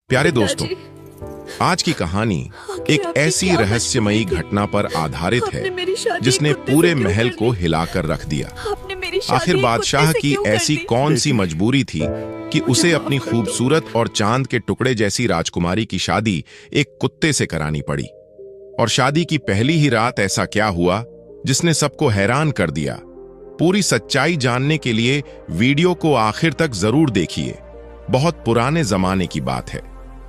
प्यारे दोस्तों, पिताजी, आज की कहानी एक आपने ऐसी क्या रहस्यमयी बदतमीजी की? घटना पर आधारित आपने है मेरी शादी जिसने एक कुत्ते पूरे से क्यों महल कर को दी? हिलाकर रख दिया। आपने मेरी शादी आखिर एक बादशाह कुत्ते से की क्यों कर ऐसी दी? कौन सी मजबूरी थी कि मुझे उसे माफ अपनी कर दो। खूबसूरत और चांद के टुकड़े जैसी राजकुमारी की शादी एक कुत्ते से करानी पड़ी। और शादी की पहली ही रात ऐसा क्या हुआ जिसने सबको हैरान कर दिया। पूरी सच्चाई जानने के लिए वीडियो को आखिर तक जरूर देखिए। बहुत पुराने जमाने की बात है,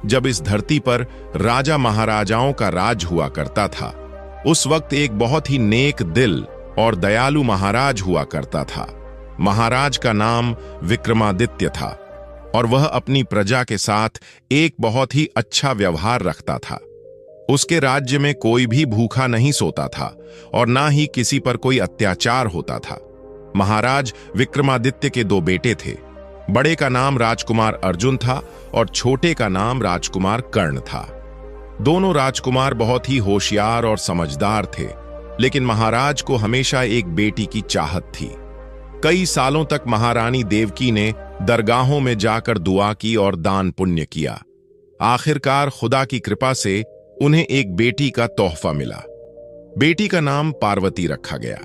जब इस धरती पर राजा महाराजाओं का राज हुआ करता था। उस वक्त एक बहुत ही नेक दिल और दयालु महाराज हुआ करता था। महाराज का नाम विक्रमादित्य था और वह अपनी प्रजा के साथ एक बहुत ही अच्छा व्यवहार रखता था। उसके राज्य में कोई भी भूखा नहीं सोता था और ना ही किसी पर कोई अत्याचार होता था। महाराज विक्रमादित्य के दो बेटे थे। बड़े का नाम राजकुमार अर्जुन था और छोटे का नाम राजकुमार कर्ण था। दोनों राजकुमार बहुत ही होशियार और समझदार थे, लेकिन महाराज को हमेशा एक बेटी की चाहत थी। कई सालों तक महारानी देवकी ने दरगाहों में जाकर दुआ की और दान पुण्य किया। आखिरकार खुदा की कृपा से उन्हें एक बेटी का तोहफा मिला। बेटी का नाम पार्वती रखा गया।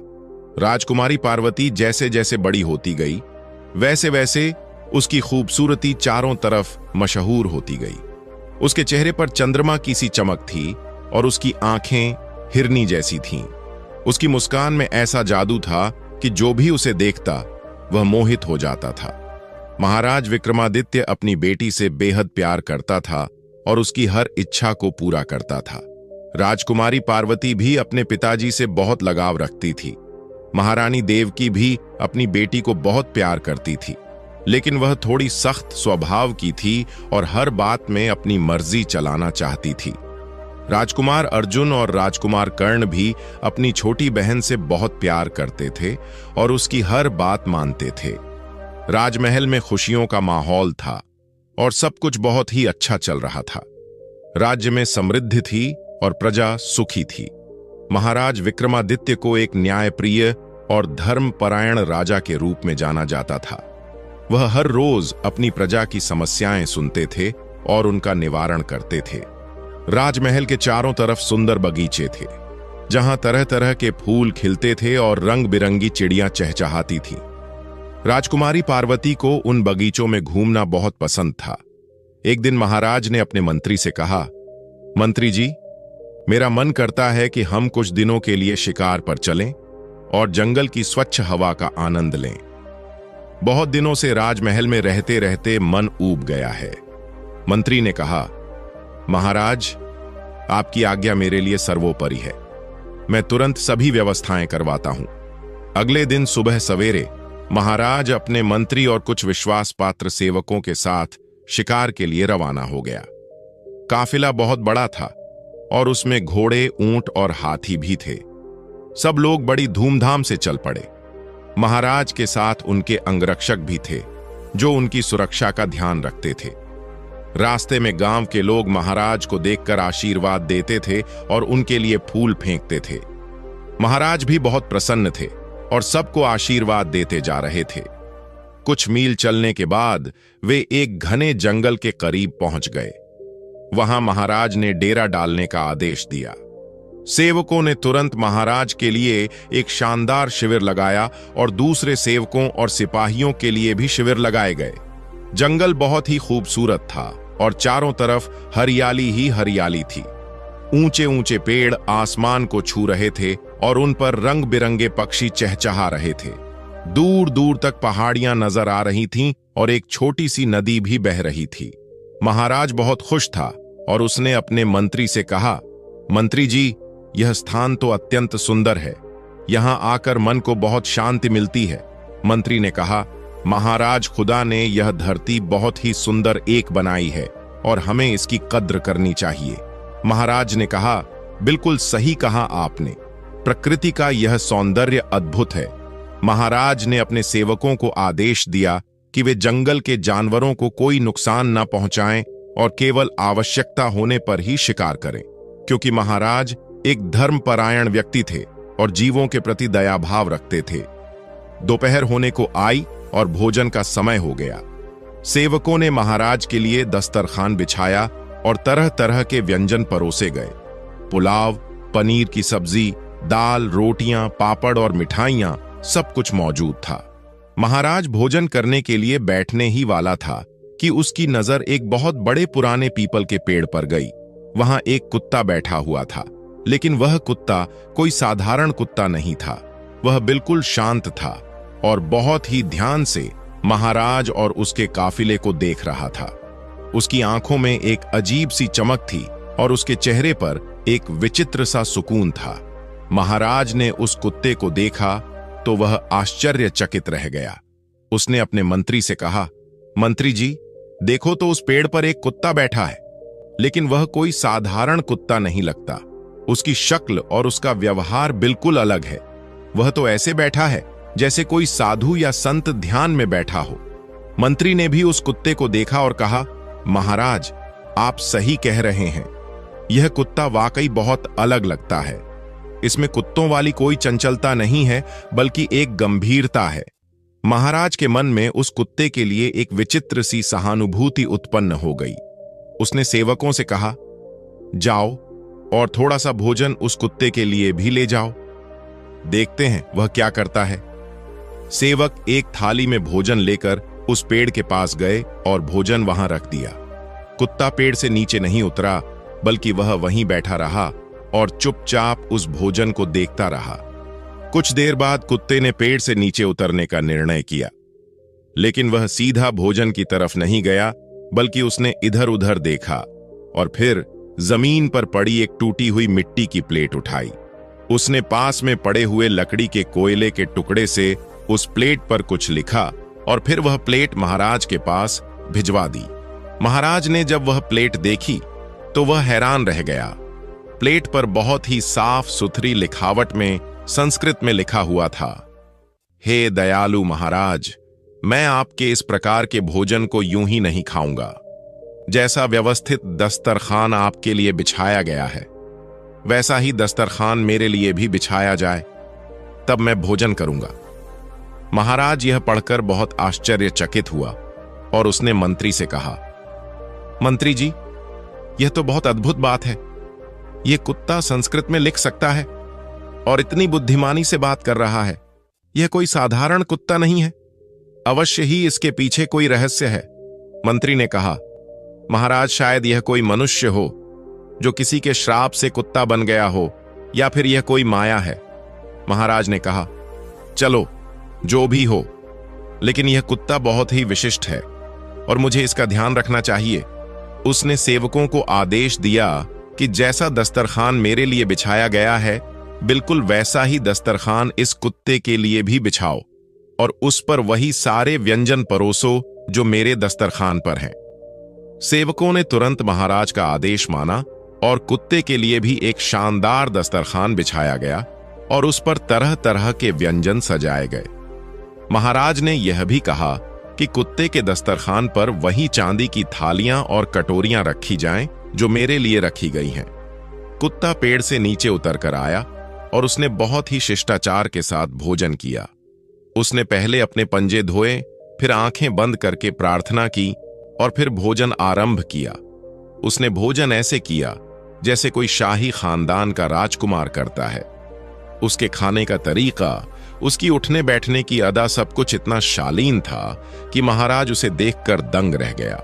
राजकुमारी पार्वती जैसे जैसे बड़ी होती गई, वैसे वैसे उसकी खूबसूरती चारों तरफ मशहूर होती गई। उसके चेहरे पर चंद्रमा की सी चमक थी और उसकी आंखें हिरनी जैसी थीं। उसकी मुस्कान में ऐसा जादू था कि जो भी उसे देखता वह मोहित हो जाता था। महाराज विक्रमादित्य अपनी बेटी से बेहद प्यार करता था और उसकी हर इच्छा को पूरा करता था। राजकुमारी पार्वती भी अपने पिताजी से बहुत लगाव रखती थी। महारानी देवकी भी अपनी बेटी को बहुत प्यार करती थी, लेकिन वह थोड़ी सख्त स्वभाव की थी और हर बात में अपनी मर्जी चलाना चाहती थी। राजकुमार अर्जुन और राजकुमार कर्ण भी अपनी छोटी बहन से बहुत प्यार करते थे और उसकी हर बात मानते थे। राजमहल में खुशियों का माहौल था और सब कुछ बहुत ही अच्छा चल रहा था। राज्य में समृद्धि थी और प्रजा सुखी थी। महाराज विक्रमादित्य को एक न्यायप्रिय और धर्मपरायण राजा के रूप में जाना जाता था। वह हर रोज अपनी प्रजा की समस्याएं सुनते थे और उनका निवारण करते थे। राजमहल के चारों तरफ सुंदर बगीचे थे, जहां तरह तरह के फूल खिलते थे और रंग बिरंगी चिड़ियां चहचहाती थीं। राजकुमारी पार्वती को उन बगीचों में घूमना बहुत पसंद था। एक दिन महाराज ने अपने मंत्री से कहा, मंत्री जी, मेरा मन करता है कि हम कुछ दिनों के लिए शिकार पर चलें और जंगल की स्वच्छ हवा का आनंद लें। बहुत दिनों से राजमहल में रहते रहते मन ऊब गया है। मंत्री ने कहा, महाराज, आपकी आज्ञा मेरे लिए सर्वोपरि है। मैं तुरंत सभी व्यवस्थाएं करवाता हूं। अगले दिन सुबह सवेरे महाराज अपने मंत्री और कुछ विश्वास पात्र सेवकों के साथ शिकार के लिए रवाना हो गया। काफिला बहुत बड़ा था और उसमें घोड़े, ऊंट और हाथी भी थे। सब लोग बड़ी धूमधाम से चल पड़े। महाराज के साथ उनके अंगरक्षक भी थे, जो उनकी सुरक्षा का ध्यान रखते थे। रास्ते में गांव के लोग महाराज को देखकर आशीर्वाद देते थे और उनके लिए फूल फेंकते थे। महाराज भी बहुत प्रसन्न थे और सबको आशीर्वाद देते जा रहे थे। कुछ मील चलने के बाद वे एक घने जंगल के करीब पहुंच गए। वहां महाराज ने डेरा डालने का आदेश दिया। सेवकों ने तुरंत महाराज के लिए एक शानदार शिविर लगाया और दूसरे सेवकों और सिपाहियों के लिए भी शिविर लगाए गए। जंगल बहुत ही खूबसूरत था और चारों तरफ हरियाली ही हरियाली थी। ऊंचे ऊंचे पेड़ आसमान को छू रहे थे और उन पर रंग बिरंगे पक्षी चहचहा रहे थे। दूर दूर तक पहाड़ियां नजर आ रही थीं और एक छोटी सी नदी भी बह रही थी। महाराज बहुत खुश था और उसने अपने मंत्री से कहा, मंत्री जी, यह स्थान तो अत्यंत सुंदर है। यहां आकर मन को बहुत शांति मिलती है। मंत्री ने कहा, महाराज, खुदा ने यह धरती बहुत ही सुंदर एक बनाई है और हमें इसकी कद्र करनी चाहिए। महाराज ने कहा, बिल्कुल सही कहा आपने। प्रकृति का यह सौंदर्य अद्भुत है। महाराज ने अपने सेवकों को आदेश दिया कि वे जंगल के जानवरों को कोई नुकसान न पहुंचाएं और केवल आवश्यकता होने पर ही शिकार करें, क्योंकि महाराज एक धर्मपरायण व्यक्ति थे और जीवों के प्रति दया भाव रखते थे। दोपहर होने को आई और भोजन का समय हो गया। सेवकों ने महाराज के लिए दस्तरखान बिछाया और तरह तरह के व्यंजन परोसे गए। पुलाव, पनीर की सब्जी, दाल, रोटियां, पापड़ और मिठाइयां, सब कुछ मौजूद था। महाराज भोजन करने के लिए बैठने ही वाला था कि उसकी नजर एक बहुत बड़े पुराने पीपल के पेड़ पर गई। वहां एक कुत्ता बैठा हुआ था, लेकिन वह कुत्ता कोई साधारण कुत्ता नहीं था। वह बिल्कुल शांत था और बहुत ही ध्यान से महाराज और उसके काफिले को देख रहा था। उसकी आंखों में एक अजीब सी चमक थी और उसके चेहरे पर एक विचित्र सा सुकून था। महाराज ने उस कुत्ते को देखा तो वह आश्चर्यचकित रह गया। उसने अपने मंत्री से कहा, मंत्री जी, देखो तो उस पेड़ पर एक कुत्ता बैठा है, लेकिन वह कोई साधारण कुत्ता नहीं लगता। उसकी शक्ल और उसका व्यवहार बिल्कुल अलग है। वह तो ऐसे बैठा है जैसे कोई साधु या संत ध्यान में बैठा हो। मंत्री ने भी उस कुत्ते को देखा और कहा, महाराज, आप सही कह रहे हैं, यह कुत्ता वाकई बहुत अलग लगता है। इसमें कुत्तों वाली कोई चंचलता नहीं है, बल्कि एक गंभीरता है। महाराज के मन में उस कुत्ते के लिए एक विचित्र सी सहानुभूति उत्पन्न हो गई। उसने सेवकों से कहा, जाओ और थोड़ा सा भोजन उस कुत्ते के लिए भी ले जाओ, देखते हैं वह क्या करता है। सेवक एक थाली में भोजन लेकर उस पेड़ के पास गए और भोजन वहां रख दिया। कुत्ता पेड़ से नीचे नहीं उतरा, बल्कि वह वहीं बैठा रहा और चुपचाप उस भोजन को देखता रहा। कुछ देर बाद कुत्ते ने पेड़ से नीचे उतरने का निर्णय किया, लेकिन वह सीधा भोजन की तरफ नहीं गया, बल्कि उसने इधर उधर देखा और फिर जमीन पर पड़ी एक टूटी हुई मिट्टी की प्लेट उठाई। उसने पास में पड़े हुए लकड़ी के कोयले के टुकड़े से उस प्लेट पर कुछ लिखा और फिर वह प्लेट महाराज के पास भिजवा दी। महाराज ने जब वह प्लेट देखी तो वह हैरान रह गया। प्लेट पर बहुत ही साफ सुथरी लिखावट में संस्कृत में लिखा हुआ था, हे दयालु महाराज, मैं आपके इस प्रकार के भोजन को यूं ही नहीं खाऊंगा। जैसा व्यवस्थित दस्तरखान आपके लिए बिछाया गया है, वैसा ही दस्तरखान मेरे लिए भी बिछाया जाए, तब मैं भोजन करूंगा। महाराज यह पढ़कर बहुत आश्चर्यचकित हुआ और उसने मंत्री से कहा, मंत्री जी, यह तो बहुत अद्भुत बात है। यह कुत्ता संस्कृत में लिख सकता है और इतनी बुद्धिमानी से बात कर रहा है। यह कोई साधारण कुत्ता नहीं है, अवश्य ही इसके पीछे कोई रहस्य है। मंत्री ने कहा, महाराज, शायद यह कोई मनुष्य हो जो किसी के श्राप से कुत्ता बन गया हो, या फिर यह कोई माया है। महाराज ने कहा, चलो जो भी हो, लेकिन यह कुत्ता बहुत ही विशिष्ट है और मुझे इसका ध्यान रखना चाहिए। उसने सेवकों को आदेश दिया कि जैसा दस्तरखान मेरे लिए बिछाया गया है, बिल्कुल वैसा ही दस्तरखान इस कुत्ते के लिए भी बिछाओ और उस पर वही सारे व्यंजन परोसो जो मेरे दस्तरखान पर हैं। सेवकों ने तुरंत महाराज का आदेश माना और कुत्ते के लिए भी एक शानदार दस्तरखान बिछाया गया और उस पर तरह तरह के व्यंजन सजाए गए। महाराज ने यह भी कहा कि कुत्ते के दस्तरखान पर वही चांदी की थालियां और कटोरियां रखी जाएं जो मेरे लिए रखी गई हैं। कुत्ता पेड़ से नीचे उतर कर आया और उसने बहुत ही शिष्टाचार के साथ भोजन किया। उसने पहले अपने पंजे धोए, फिर आंखें बंद करके प्रार्थना की और फिर भोजन आरंभ किया। उसने भोजन ऐसे किया जैसे कोई शाही खानदान का राजकुमार करता है। उसके खाने का तरीका, उसकी उठने बैठने की अदा, सब कुछ इतना शालीन था कि महाराज उसे देखकर दंग रह गया।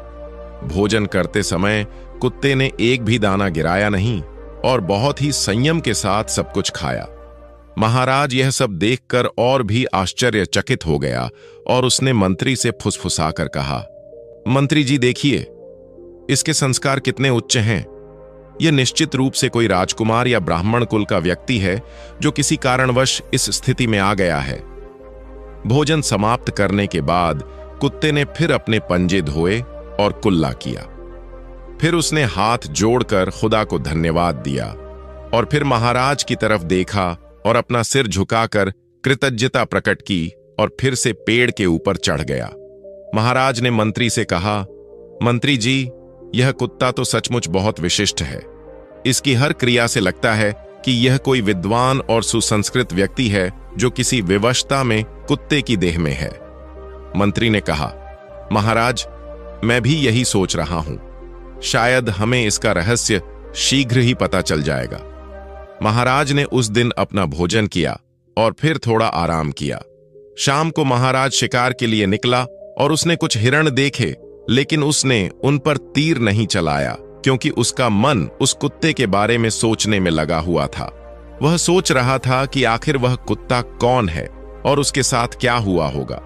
भोजन करते समय कुत्ते ने एक भी दाना गिराया नहीं और बहुत ही संयम के साथ सब कुछ खाया। महाराज यह सब देखकर और भी आश्चर्यचकित हो गया और उसने मंत्री से फुसफुसाकर कहा, मंत्री जी देखिए, इसके संस्कार कितने उच्च हैं। यह निश्चित रूप से कोई राजकुमार या ब्राह्मण कुल का व्यक्ति है जो किसी कारणवश इस स्थिति में आ गया है। भोजन समाप्त करने के बाद कुत्ते ने फिर अपने पंजे धोए और कुल्ला किया। फिर उसने हाथ जोड़कर खुदा को धन्यवाद दिया और फिर महाराज की तरफ देखा और अपना सिर झुकाकर कृतज्ञता प्रकट की और फिर से पेड़ के ऊपर चढ़ गया। महाराज ने मंत्री से कहा, मंत्री जी, यह कुत्ता तो सचमुच बहुत विशिष्ट है। इसकी हर क्रिया से लगता है कि यह कोई विद्वान और सुसंस्कृत व्यक्ति है जो किसी विवशता में कुत्ते की देह में है। मंत्री ने कहा, महाराज, मैं भी यही सोच रहा हूं। शायद हमें इसका रहस्य शीघ्र ही पता चल जाएगा। महाराज ने उस दिन अपना भोजन किया और फिर थोड़ा आराम किया। शाम को महाराज शिकार के लिए निकला और उसने कुछ हिरण देखे, लेकिन उसने उन पर तीर नहीं चलाया क्योंकि उसका मन उस कुत्ते के बारे में सोचने में लगा हुआ था। वह सोच रहा था कि आखिर वह कुत्ता कौन है और उसके साथ क्या हुआ होगा।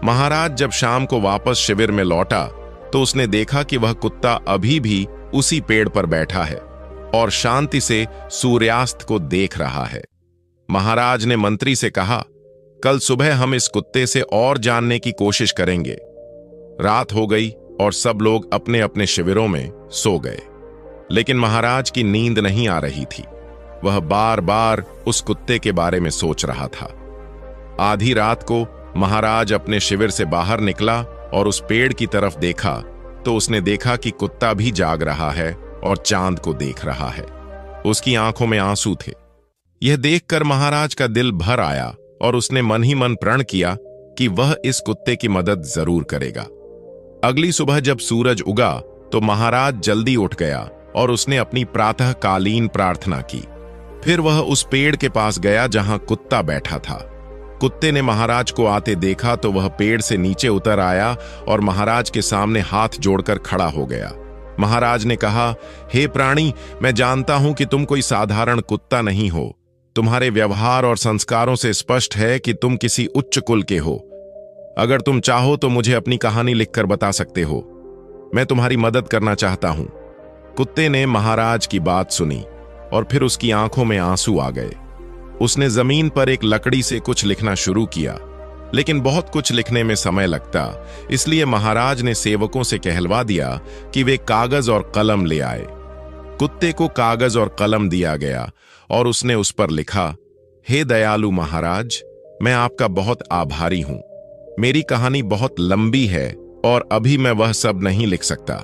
महाराज जब शाम को वापस शिविर में लौटा तो उसने देखा कि वह कुत्ता अभी भी उसी पेड़ पर बैठा है और शांति से सूर्यास्त को देख रहा है। महाराज ने मंत्री से कहा, कल सुबह हम इस कुत्ते से और जानने की कोशिश करेंगे। रात हो गई और सब लोग अपने अपने शिविरों में सो गए, लेकिन महाराज की नींद नहीं आ रही थी। वह बार बार उस कुत्ते के बारे में सोच रहा था। आधी रात को महाराज अपने शिविर से बाहर निकला और उस पेड़ की तरफ देखा तो उसने देखा कि कुत्ता भी जाग रहा है और चांद को देख रहा है। उसकी आंखों में आंसू थे। यह देखकर महाराज का दिल भर आया और उसने मन ही मन प्रण किया कि वह इस कुत्ते की मदद जरूर करेगा। अगली सुबह जब सूरज उगा तो महाराज जल्दी उठ गया और उसने अपनी प्रातःकालीन प्रार्थना की। फिर वह उस पेड़ के पास गया जहां कुत्ता बैठा था। कुत्ते ने महाराज को आते देखा तो वह पेड़ से नीचे उतर आया और महाराज के सामने हाथ जोड़कर खड़ा हो गया। महाराज ने कहा, हे प्राणी, मैं जानता हूं कि तुम कोई साधारण कुत्ता नहीं हो। तुम्हारे व्यवहार और संस्कारों से स्पष्ट है कि तुम किसी उच्च कुल के हो। अगर तुम चाहो तो मुझे अपनी कहानी लिखकर बता सकते हो। मैं तुम्हारी मदद करना चाहता हूं। कुत्ते ने महाराज की बात सुनी और फिर उसकी आंखों में आंसू आ गए। उसने जमीन पर एक लकड़ी से कुछ लिखना शुरू किया, लेकिन बहुत कुछ लिखने में समय लगता, इसलिए महाराज ने सेवकों से कहलवा दिया कि वे कागज और कलम ले आए। कुत्ते को कागज और कलम दिया गया और उसने उस पर लिखा, हे दयालु महाराज, मैं आपका बहुत आभारी हूं। मेरी कहानी बहुत लंबी है और अभी मैं वह सब नहीं लिख सकता।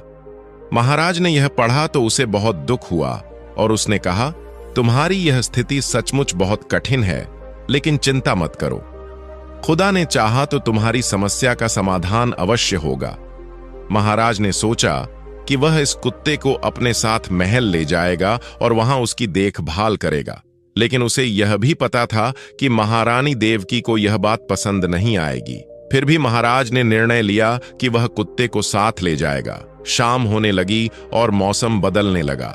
महाराज ने यह पढ़ा तो उसे बहुत दुख हुआ और उसने कहा, तुम्हारी यह स्थिति सचमुच बहुत कठिन है, लेकिन चिंता मत करो। खुदा ने चाहा तो तुम्हारी समस्या का समाधान अवश्य होगा। महाराज ने सोचा कि वह इस कुत्ते को अपने साथ महल ले जाएगा और वहां उसकी देखभाल करेगा, लेकिन उसे यह भी पता था कि महारानी देवकी को यह बात पसंद नहीं आएगी। फिर भी महाराज ने निर्णय लिया कि वह कुत्ते को साथ ले जाएगा। शाम होने लगी और मौसम बदलने लगा।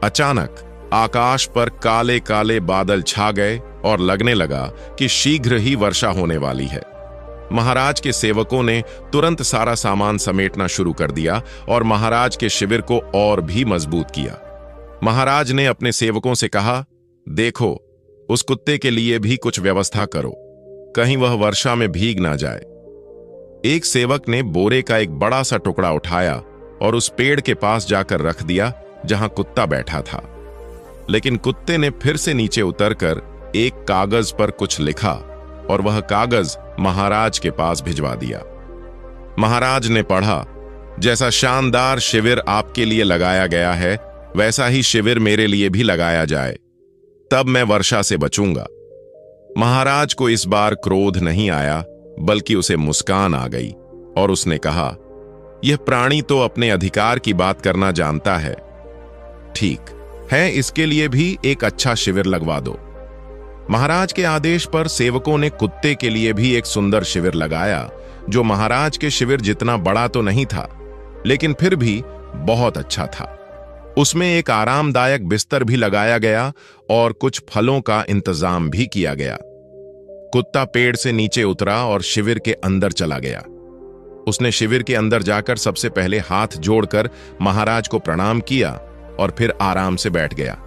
अचानक आकाश पर काले काले बादल छा गए और लगने लगा कि शीघ्र ही वर्षा होने वाली है। महाराज के सेवकों ने तुरंत सारा सामान समेटना शुरू कर दिया और महाराज के शिविर को और भी मजबूत किया। महाराज ने अपने सेवकों से कहा, देखो, उस कुत्ते के लिए भी कुछ व्यवस्था करो, कहीं वह वर्षा में भीग ना जाए। एक सेवक ने बोरे का एक बड़ा सा टुकड़ा उठाया और उस पेड़ के पास जाकर रख दिया जहां कुत्ता बैठा था, लेकिन कुत्ते ने फिर से नीचे उतरकर एक कागज पर कुछ लिखा और वह कागज महाराज के पास भिजवा दिया। महाराज ने पढ़ा, जैसा शानदार शिविर आपके लिए लगाया गया है, वैसा ही शिविर मेरे लिए भी लगाया जाए, तब मैं वर्षा से बचूंगा। महाराज को इस बार क्रोध नहीं आया, बल्कि उसे मुस्कान आ गई और उसने कहा, यह प्राणी तो अपने अधिकार की बात करना जानता है। ठीक है, इसके लिए भी एक अच्छा शिविर लगवा दो। महाराज के आदेश पर सेवकों ने कुत्ते के लिए भी एक सुंदर शिविर लगाया, जो महाराज के शिविर जितना बड़ा तो नहीं था, लेकिन फिर भी बहुत अच्छा था। उसमें एक आरामदायक बिस्तर भी लगाया गया और कुछ फलों का इंतजाम भी किया गया। कुत्ता पेड़ से नीचे उतरा और शिविर के अंदर चला गया। उसने शिविर के अंदर जाकर सबसे पहले हाथ जोड़कर महाराज को प्रणाम किया और फिर आराम से बैठ गया।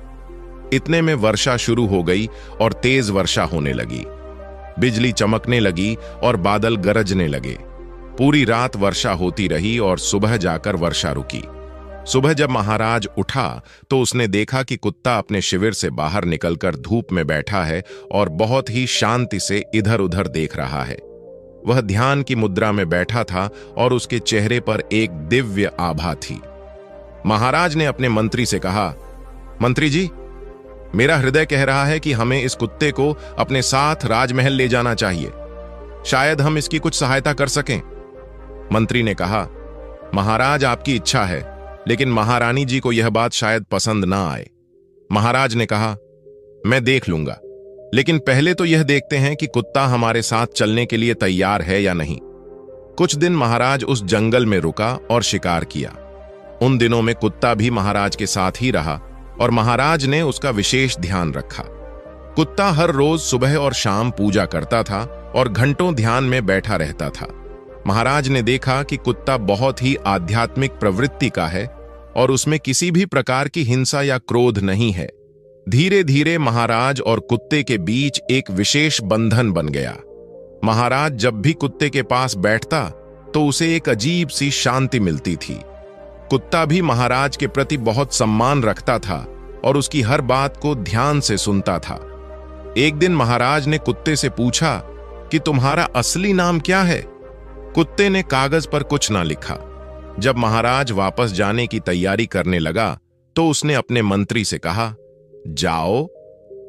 इतने में वर्षा शुरू हो गई और तेज वर्षा होने लगी। बिजली चमकने लगी और बादल गरजने लगे। पूरी रात वर्षा होती रही और सुबह जाकर वर्षा रुकी। सुबह जब महाराज उठा तो उसने देखा कि कुत्ता अपने शिविर से बाहर निकलकर धूप में बैठा है और बहुत ही शांति से इधर उधर देख रहा है। वह ध्यान की मुद्रा में बैठा था और उसके चेहरे पर एक दिव्य आभा थी। महाराज ने अपने मंत्री से कहा, मंत्री जी, मेरा हृदय कह रहा है कि हमें इस कुत्ते को अपने साथ राजमहल ले जाना चाहिए। शायद हम इसकी कुछ सहायता कर सकें। मंत्री ने कहा, महाराज आपकी इच्छा है, लेकिन महारानी जी को यह बात शायद पसंद ना आए। महाराज ने कहा, मैं देख लूंगा, लेकिन पहले तो यह देखते हैं कि कुत्ता हमारे साथ चलने के लिए तैयार है या नहीं। कुछ दिन महाराज उस जंगल में रुका और शिकार किया। उन दिनों में कुत्ता भी महाराज के साथ ही रहा और महाराज ने उसका विशेष ध्यान रखा। कुत्ता हर रोज सुबह और शाम पूजा करता था और घंटों ध्यान में बैठा रहता था। महाराज ने देखा कि कुत्ता बहुत ही आध्यात्मिक प्रवृत्ति का है और उसमें किसी भी प्रकार की हिंसा या क्रोध नहीं है। धीरे धीरे महाराज और कुत्ते के बीच एक विशेष बंधन बन गया। महाराज जब भी कुत्ते के पास बैठता तो उसे एक अजीब सी शांति मिलती थी। कुत्ता भी महाराज के प्रति बहुत सम्मान रखता था और उसकी हर बात को ध्यान से सुनता था। एक दिन महाराज ने कुत्ते से पूछा कि तुम्हारा असली नाम क्या है? कुत्ते ने कागज पर कुछ ना लिखा। जब महाराज वापस जाने की तैयारी करने लगा तो उसने अपने मंत्री से कहा, जाओ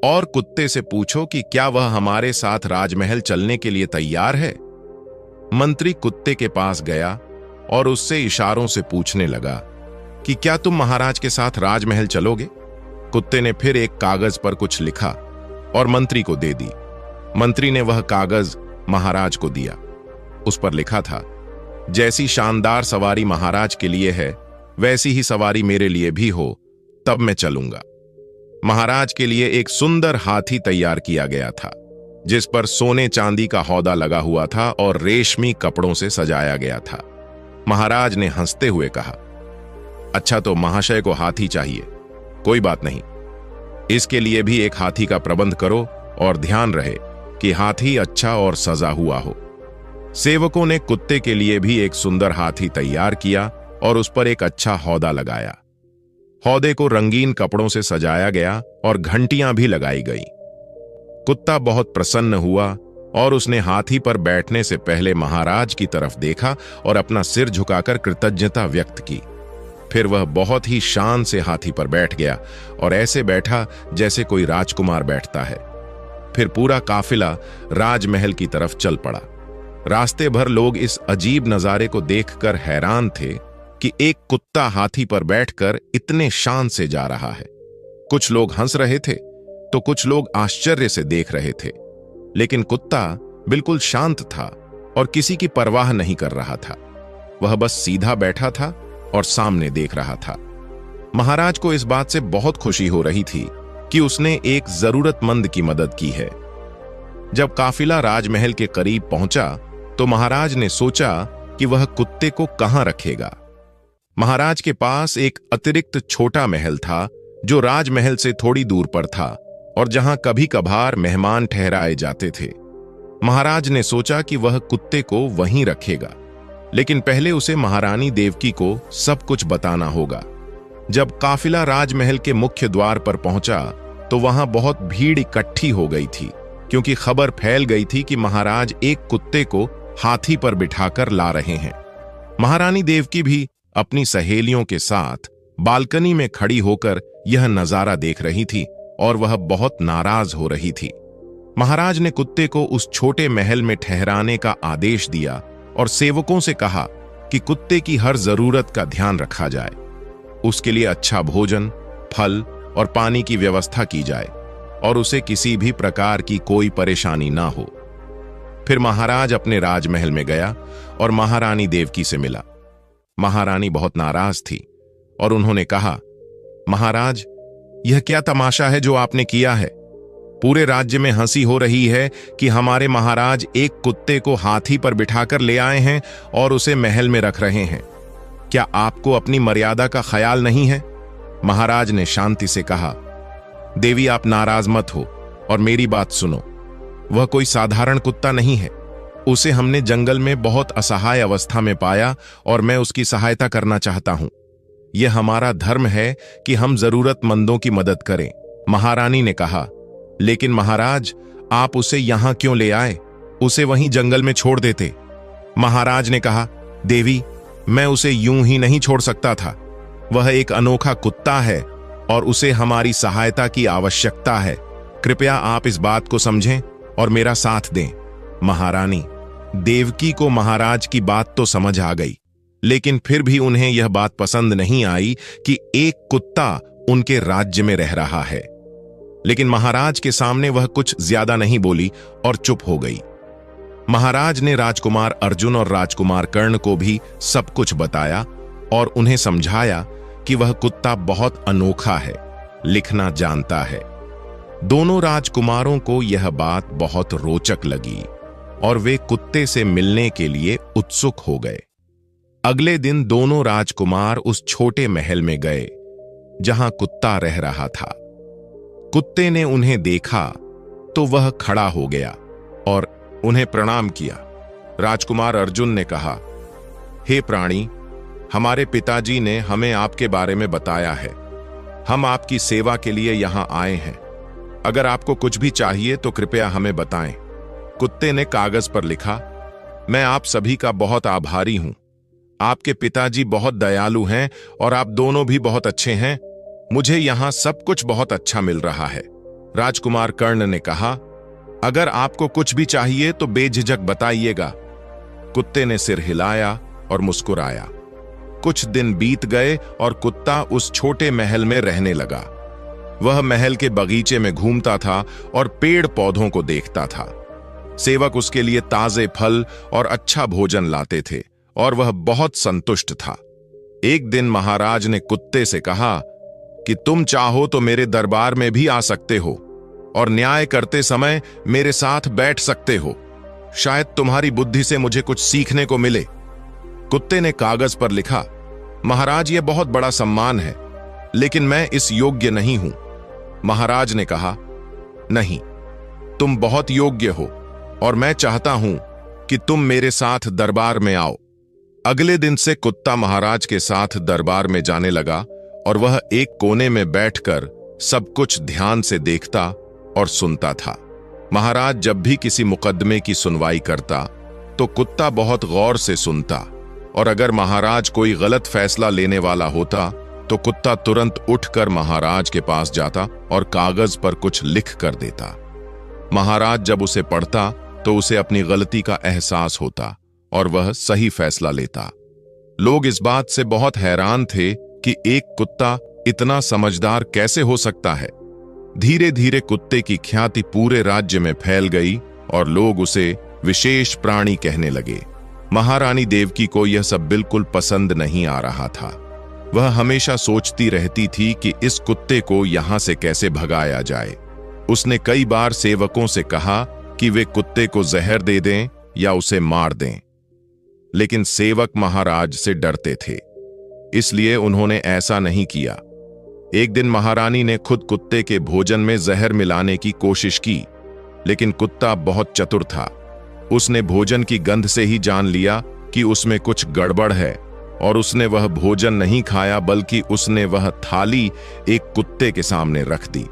और कुत्ते से पूछो कि क्या वह हमारे साथ राजमहल चलने के लिए तैयार है। मंत्री कुत्ते के पास गया और उससे इशारों से पूछने लगा कि क्या तुम महाराज के साथ राजमहल चलोगे? कुत्ते ने फिर एक कागज पर कुछ लिखा और मंत्री को दे दी। मंत्री ने वह कागज महाराज को दिया। उस पर लिखा था, जैसी शानदार सवारी महाराज के लिए है वैसी ही सवारी मेरे लिए भी हो, तब मैं चलूंगा। महाराज के लिए एक सुंदर हाथी तैयार किया गया था, जिस पर सोने चांदी का हौदा लगा हुआ था और रेशमी कपड़ों से सजाया गया था। महाराज ने हंसते हुए कहा, अच्छा तो महाशय को हाथी चाहिए, कोई बात नहीं, इसके लिए भी एक हाथी का प्रबंध करो और ध्यान रहे कि हाथी अच्छा और सजा हुआ हो। सेवकों ने कुत्ते के लिए भी एक सुंदर हाथी तैयार किया और उस पर एक अच्छा हौदा लगाया। हौदे को रंगीन कपड़ों से सजाया गया और घंटियां भी लगाई गई। कुत्ता बहुत प्रसन्न हुआ और उसने हाथी पर बैठने से पहले महाराज की तरफ देखा और अपना सिर झुकाकर कृतज्ञता व्यक्त की। फिर वह बहुत ही शान से हाथी पर बैठ गया और ऐसे बैठा जैसे कोई राजकुमार बैठता है। फिर पूरा काफिला राजमहल की तरफ चल पड़ा। रास्ते भर लोग इस अजीब नजारे को देखकर हैरान थे कि एक कुत्ता हाथी पर बैठकर इतने शान से जा रहा है। कुछ लोग हंस रहे थे तो कुछ लोग आश्चर्य से देख रहे थे, लेकिन कुत्ता बिल्कुल शांत था और किसी की परवाह नहीं कर रहा था। वह बस सीधा बैठा था और सामने देख रहा था। महाराज को इस बात से बहुत खुशी हो रही थी कि उसने एक जरूरतमंद की मदद की है। जब काफिला राजमहल के करीब पहुंचा तो महाराज ने सोचा कि वह कुत्ते को कहां रखेगा। महाराज के पास एक अतिरिक्त छोटा महल था जो राजमहल से थोड़ी दूर पर था और जहां कभी कभार मेहमान ठहराए जाते थे। महाराज ने सोचा कि वह कुत्ते को वहीं रखेगा, लेकिन पहले उसे महारानी देवकी को सब कुछ बताना होगा। जब काफिला राजमहल के मुख्य द्वार पर पहुंचा तो वहां बहुत भीड़ इकट्ठी हो गई थी, क्योंकि खबर फैल गई थी कि महाराज एक कुत्ते को हाथी पर बिठाकर ला रहे हैं। महारानी देवकी भी अपनी सहेलियों के साथ बालकनी में खड़ी होकर यह नजारा देख रही थी और वह बहुत नाराज हो रही थी। महाराज ने कुत्ते को उस छोटे महल में ठहराने का आदेश दिया और सेवकों से कहा कि कुत्ते की हर जरूरत का ध्यान रखा जाए। उसके लिए अच्छा भोजन, फल और पानी की व्यवस्था की जाए और उसे किसी भी प्रकार की कोई परेशानी ना हो। फिर महाराज अपने राजमहल में गया और महारानी देवकी से मिला। महारानी बहुत नाराज थी और उन्होंने कहा, महाराज, यह क्या तमाशा है जो आपने किया है? पूरे राज्य में हंसी हो रही है कि हमारे महाराज एक कुत्ते को हाथी पर बिठाकर ले आए हैं और उसे महल में रख रहे हैं। क्या आपको अपनी मर्यादा का ख्याल नहीं है? महाराज ने शांति से कहा, देवी, आप नाराज मत हो और मेरी बात सुनो। वह कोई साधारण कुत्ता नहीं है। उसे हमने जंगल में बहुत असहाय अवस्था में पाया और मैं उसकी सहायता करना चाहता हूं। यह हमारा धर्म है कि हम जरूरतमंदों की मदद करें। महारानी ने कहा, लेकिन महाराज, आप उसे यहां क्यों ले आए? उसे वहीं जंगल में छोड़ देते। महाराज ने कहा, देवी, मैं उसे यूं ही नहीं छोड़ सकता था। वह एक अनोखा कुत्ता है और उसे हमारी सहायता की आवश्यकता है। कृपया आप इस बात को समझें और मेरा साथ दें। महारानी देवकी को महाराज की बात तो समझ आ गई। लेकिन फिर भी उन्हें यह बात पसंद नहीं आई कि एक कुत्ता उनके राज्य में रह रहा है। लेकिन महाराज के सामने वह कुछ ज्यादा नहीं बोली और चुप हो गई। महाराज ने राजकुमार अर्जुन और राजकुमार कर्ण को भी सब कुछ बताया और उन्हें समझाया कि वह कुत्ता बहुत अनोखा है, लिखना जानता है। दोनों राजकुमारों को यह बात बहुत रोचक लगी और वे कुत्ते से मिलने के लिए उत्सुक हो गए। अगले दिन दोनों राजकुमार उस छोटे महल में गए जहां कुत्ता रह रहा था। कुत्ते ने उन्हें देखा तो वह खड़ा हो गया और उन्हें प्रणाम किया। राजकुमार अर्जुन ने कहा, हे प्राणी, हमारे पिताजी ने हमें आपके बारे में बताया है। हम आपकी सेवा के लिए यहां आए हैं। अगर आपको कुछ भी चाहिए तो कृपया हमें बताएं। कुत्ते ने कागज पर लिखा, मैं आप सभी का बहुत आभारी हूं। आपके पिताजी बहुत दयालु हैं और आप दोनों भी बहुत अच्छे हैं। मुझे यहां सब कुछ बहुत अच्छा मिल रहा है। राजकुमार कर्ण ने कहा, अगर आपको कुछ भी चाहिए तो बेझिझक बताइएगा। कुत्ते ने सिर हिलाया और मुस्कुराया। कुछ दिन बीत गए और कुत्ता उस छोटे महल में रहने लगा। वह महल के बगीचे में घूमता था और पेड़ पौधों को देखता था। सेवक उसके लिए ताजे फल और अच्छा भोजन लाते थे और वह बहुत संतुष्ट था। एक दिन महाराज ने कुत्ते से कहा कि तुम चाहो तो मेरे दरबार में भी आ सकते हो और न्याय करते समय मेरे साथ बैठ सकते हो। शायद तुम्हारी बुद्धि से मुझे कुछ सीखने को मिले। कुत्ते ने कागज पर लिखा, महाराज, यह बहुत बड़ा सम्मान है, लेकिन मैं इस योग्य नहीं हूं। महाराज ने कहा, नहीं, तुम बहुत योग्य हो और मैं चाहता हूं कि तुम मेरे साथ दरबार में आओ। अगले दिन से कुत्ता महाराज के साथ दरबार में जाने लगा और वह एक कोने में बैठकर सब कुछ ध्यान से देखता और सुनता था। महाराज जब भी किसी मुकदमे की सुनवाई करता तो कुत्ता बहुत गौर से सुनता और अगर महाराज कोई गलत फैसला लेने वाला होता तो कुत्ता तुरंत उठकर महाराज के पास जाता और कागज पर कुछ लिख कर देता। महाराज जब उसे पढ़ता तो उसे अपनी गलती का एहसास होता और वह सही फैसला लेता। लोग इस बात से बहुत हैरान थे कि एक कुत्ता इतना समझदार कैसे हो सकता है। धीरे धीरे कुत्ते की ख्याति पूरे राज्य में फैल गई और लोग उसे विशेष प्राणी कहने लगे। महारानी देवकी को यह सब बिल्कुल पसंद नहीं आ रहा था। वह हमेशा सोचती रहती थी कि इस कुत्ते को यहां से कैसे भगाया जाए। उसने कई बार सेवकों से कहा कि वे कुत्ते को जहर दे दें या उसे मार दें, लेकिन सेवक महाराज से डरते थे, इसलिए उन्होंने ऐसा नहीं किया। एक दिन महारानी ने खुद कुत्ते के भोजन में जहर मिलाने की कोशिश की, लेकिन कुत्ता बहुत चतुर था। उसने भोजन की गंध से ही जान लिया कि उसमें कुछ गड़बड़ है और उसने वह भोजन नहीं खाया, बल्कि उसने वह थाली एक कुत्ते के सामने रख दी।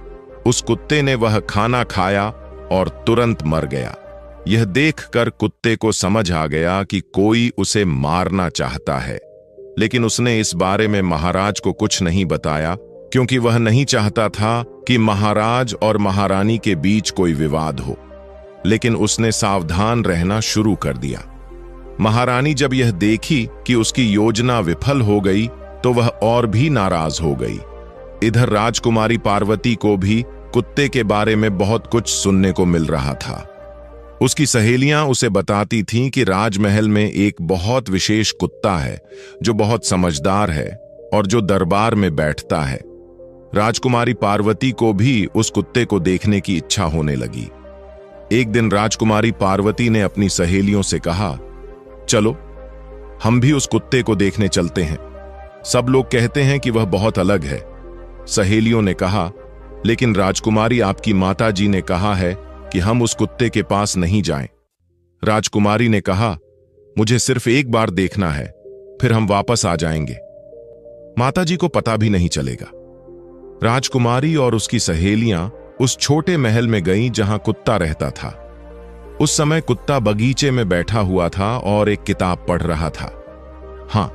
उस कुत्ते ने वह खाना खाया और तुरंत मर गया। यह देखकर कुत्ते को समझ आ गया कि कोई उसे मारना चाहता है, लेकिन उसने इस बारे में महाराज को कुछ नहीं बताया, क्योंकि वह नहीं चाहता था कि महाराज और महारानी के बीच कोई विवाद हो। लेकिन उसने सावधान रहना शुरू कर दिया। महारानी जब यह देखी कि उसकी योजना विफल हो गई तो वह और भी नाराज हो गई। इधर राजकुमारी पार्वती को भी कुत्ते के बारे में बहुत कुछ सुनने को मिल रहा था। उसकी सहेलियां उसे बताती थीं कि राजमहल में एक बहुत विशेष कुत्ता है जो बहुत समझदार है और जो दरबार में बैठता है। राजकुमारी पार्वती को भी उस कुत्ते को देखने की इच्छा होने लगी। एक दिन राजकुमारी पार्वती ने अपनी सहेलियों से कहा, चलो हम भी उस कुत्ते को देखने चलते हैं। सब लोग कहते हैं कि वह बहुत अलग है। सहेलियों ने कहा, लेकिन राजकुमारी, आपकी माताजी ने कहा है कि हम उस कुत्ते के पास नहीं जाएं। राजकुमारी ने कहा, मुझे सिर्फ एक बार देखना है, फिर हम वापस आ जाएंगे। माताजी को पता भी नहीं चलेगा। राजकुमारी और उसकी सहेलियां उस छोटे महल में गईं जहां कुत्ता रहता था। उस समय कुत्ता बगीचे में बैठा हुआ था और एक किताब पढ़ रहा था। हां,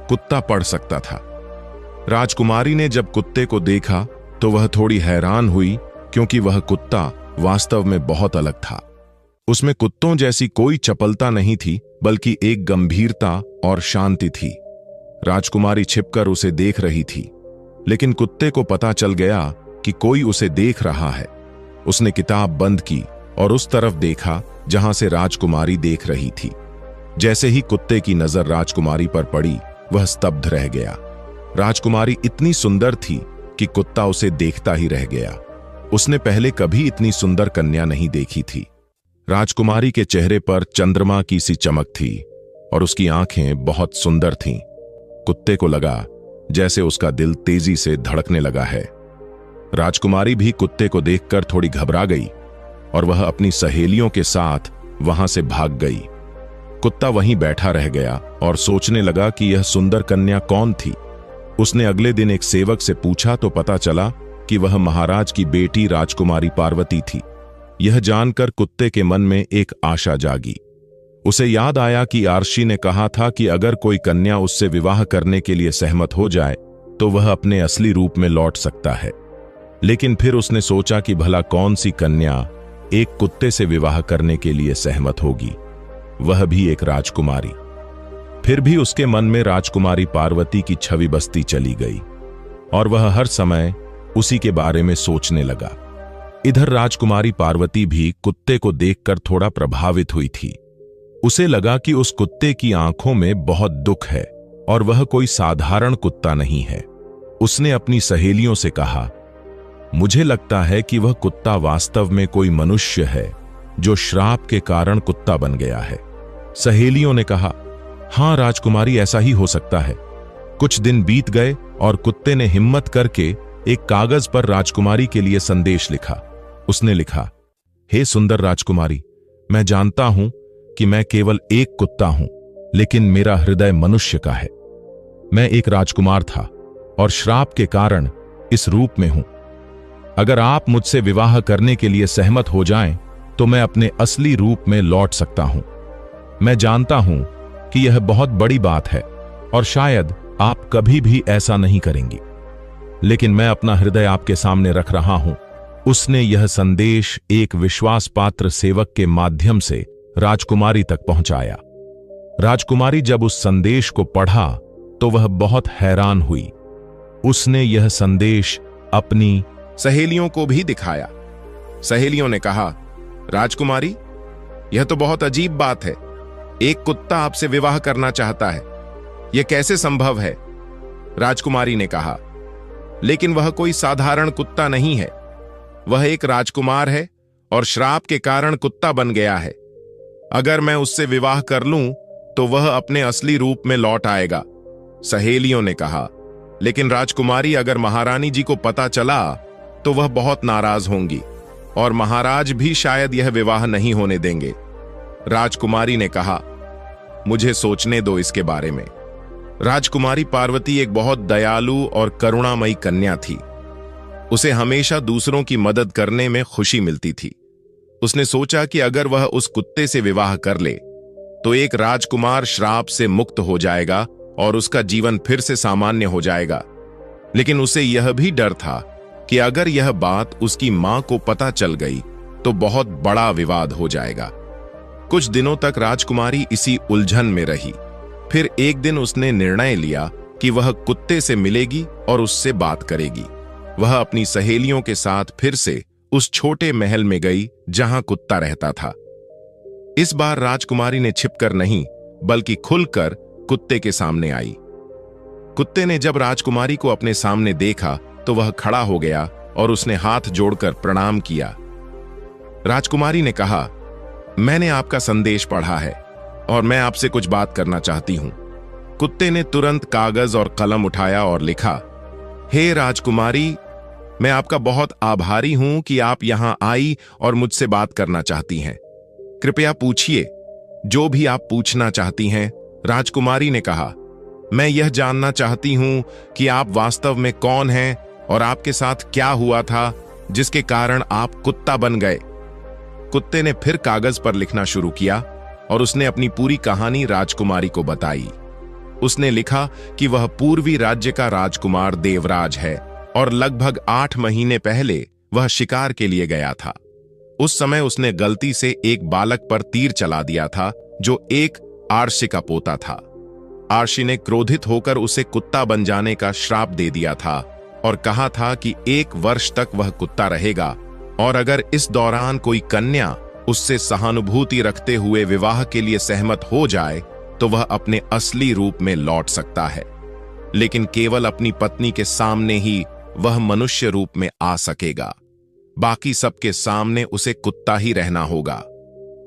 कुत्ता पढ़ सकता था। राजकुमारी ने जब कुत्ते को देखा तो वह थोड़ी हैरान हुई, क्योंकि वह कुत्ता वास्तव में बहुत अलग था। उसमें कुत्तों जैसी कोई चपलता नहीं थी, बल्कि एक गंभीरता और शांति थी। राजकुमारी छिपकर उसे देख रही थी, लेकिन कुत्ते को पता चल गया कि कोई उसे देख रहा है। उसने किताब बंद की और उस तरफ देखा जहां से राजकुमारी देख रही थी। जैसे ही कुत्ते की नजर राजकुमारी पर पड़ी, वह स्तब्ध रह गया। राजकुमारी इतनी सुंदर थी कि कुत्ता उसे देखता ही रह गया। उसने पहले कभी इतनी सुंदर कन्या नहीं देखी थी। राजकुमारी के चेहरे पर चंद्रमा की सी चमक थी और उसकी आंखें बहुत सुंदर थीं। कुत्ते को लगा जैसे उसका दिल तेजी से धड़कने लगा है। राजकुमारी भी कुत्ते को देखकर थोड़ी घबरा गई और वह अपनी सहेलियों के साथ वहां से भाग गई। कुत्ता वहीं बैठा रह गया और सोचने लगा कि यह सुंदर कन्या कौन थी। उसने अगले दिन एक सेवक से पूछा तो पता चला कि वह महाराज की बेटी राजकुमारी पार्वती थी। यह जानकर कुत्ते के मन में एक आशा जागी। उसे याद आया कि आर्षि ने कहा था कि अगर कोई कन्या उससे विवाह करने के लिए सहमत हो जाए तो वह अपने असली रूप में लौट सकता है। लेकिन फिर उसने सोचा कि भला कौन सी कन्या एक कुत्ते से विवाह करने के लिए सहमत होगी, वह भी एक राजकुमारी। फिर भी उसके मन में राजकुमारी पार्वती की छवि बसती चली गई और वह हर समय उसी के बारे में सोचने लगा। इधर राजकुमारी पार्वती भी कुत्ते को देखकर थोड़ा प्रभावित हुई थी। उसे लगा कि उस कुत्ते की आंखों में बहुत दुख है और वह कोई साधारण कुत्ता नहीं है। उसने अपनी सहेलियों से कहा, मुझे लगता है कि वह कुत्ता वास्तव में कोई मनुष्य है जो श्राप के कारण कुत्ता बन गया है। सहेलियों ने कहा, हां राजकुमारी, ऐसा ही हो सकता है। कुछ दिन बीत गए और कुत्ते ने हिम्मत करके एक कागज पर राजकुमारी के लिए संदेश लिखा। उसने लिखा, हे सुंदर राजकुमारी, मैं जानता हूं कि मैं केवल एक कुत्ता हूं, लेकिन मेरा हृदय मनुष्य का है। मैं एक राजकुमार था और श्राप के कारण इस रूप में हूं। अगर आप मुझसे विवाह करने के लिए सहमत हो जाएं, तो मैं अपने असली रूप में लौट सकता हूं। मैं जानता हूं कि यह बहुत बड़ी बात है और शायद आप कभी भी ऐसा नहीं करेंगी, लेकिन मैं अपना हृदय आपके सामने रख रहा हूं। उसने यह संदेश एक विश्वास पात्र सेवक के माध्यम से राजकुमारी तक पहुंचाया। राजकुमारी जब उस संदेश को पढ़ा तो वह बहुत हैरान हुई। उसने यह संदेश अपनी सहेलियों को भी दिखाया। सहेलियों ने कहा, राजकुमारी, यह तो बहुत अजीब बात है। एक कुत्ता आपसे विवाह करना चाहता है, यह कैसे संभव है? राजकुमारी ने कहा, लेकिन वह कोई साधारण कुत्ता नहीं है। वह एक राजकुमार है और श्राप के कारण कुत्ता बन गया है। अगर मैं उससे विवाह कर लूं तो वह अपने असली रूप में लौट आएगा। सहेलियों ने कहा, लेकिन राजकुमारी, अगर महारानी जी को पता चला तो वह बहुत नाराज होंगी और महाराज भी शायद यह विवाह नहीं होने देंगे। राजकुमारी ने कहा, मुझे सोचने दो इसके बारे में। राजकुमारी पार्वती एक बहुत दयालु और करुणामयी कन्या थी। उसे हमेशा दूसरों की मदद करने में खुशी मिलती थी। उसने सोचा कि अगर वह उस कुत्ते से विवाह कर ले तो एक राजकुमार श्राप से मुक्त हो जाएगा और उसका जीवन फिर से सामान्य हो जाएगा। लेकिन उसे यह भी डर था कि अगर यह बात उसकी मां को पता चल गई तो बहुत बड़ा विवाद हो जाएगा। कुछ दिनों तक राजकुमारी इसी उलझन में रही। फिर एक दिन उसने निर्णय लिया कि वह कुत्ते से मिलेगी और उससे बात करेगी। वह अपनी सहेलियों के साथ फिर से उस छोटे महल में गई जहां कुत्ता रहता था। इस बार राजकुमारी ने छिपकर नहीं, बल्कि खुलकर कुत्ते के सामने आई। कुत्ते ने जब राजकुमारी को अपने सामने देखा तो वह खड़ा हो गया और उसने हाथ जोड़कर प्रणाम किया। राजकुमारी ने कहा, मैंने आपका संदेश पढ़ा है और मैं आपसे कुछ बात करना चाहती हूं। कुत्ते ने तुरंत कागज और कलम उठाया और लिखा, हे राजकुमारी, मैं आपका बहुत आभारी हूं कि आप यहां आई और मुझसे बात करना चाहती हैं। कृपया पूछिए, जो भी आप पूछना चाहती हैं। राजकुमारी ने कहा, मैं यह जानना चाहती हूं कि आप वास्तव में कौन हैं और आपके साथ क्या हुआ था जिसके कारण आप कुत्ता बन गए। कुत्ते ने फिर कागज पर लिखना शुरू किया और उसने अपनी पूरी कहानी राजकुमारी को बताई। उसने लिखा कि वह पूर्वी राज्य का राजकुमार देवराज है और लगभग 8 महीने पहले वह शिकार के लिए गया था। उस समय उसने गलती से एक बालक पर तीर चला दिया था जो एक आर्षि का पोता था। आर्षि ने क्रोधित होकर उसे कुत्ता बन जाने का श्राप दे दिया था और कहा था कि 1 वर्ष तक वह कुत्ता रहेगा और अगर इस दौरान कोई कन्या उससे सहानुभूति रखते हुए विवाह के लिए सहमत हो जाए तो वह अपने असली रूप में लौट सकता है, लेकिन केवल अपनी पत्नी के सामने ही वह मनुष्य रूप में आ सकेगा। बाकी सबके सामने उसे कुत्ता ही रहना होगा।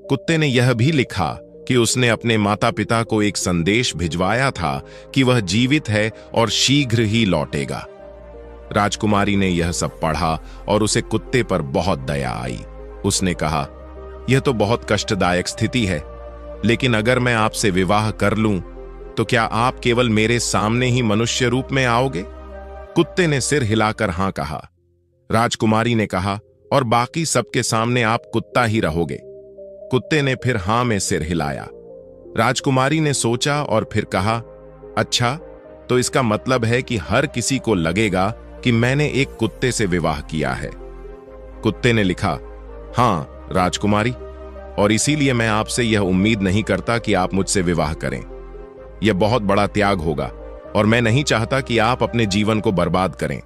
कुत्ते ने यह भी लिखा कि उसने अपने माता पिता को एक संदेश भिजवाया था कि वह जीवित है और शीघ्र ही लौटेगा। राजकुमारी ने यह सब पढ़ा और उसे कुत्ते पर बहुत दया आई। उसने कहा, यह तो बहुत कष्टदायक स्थिति है, लेकिन अगर मैं आपसे विवाह कर लूं तो क्या आप केवल मेरे सामने ही मनुष्य रूप में आओगे? कुत्ते ने सिर हिलाकर हां कहा। राजकुमारी ने कहा, और बाकी सबके सामने आप कुत्ता ही रहोगे? कुत्ते ने फिर हां में सिर हिलाया। राजकुमारी ने सोचा और फिर कहा, अच्छा, तो इसका मतलब है कि हर किसी को लगेगा कि मैंने एक कुत्ते से विवाह किया है। कुत्ते ने लिखा, हां राजकुमारी, और इसीलिए मैं आपसे यह उम्मीद नहीं करता कि आप मुझसे विवाह करें। यह बहुत बड़ा त्याग होगा और मैं नहीं चाहता कि आप अपने जीवन को बर्बाद करें।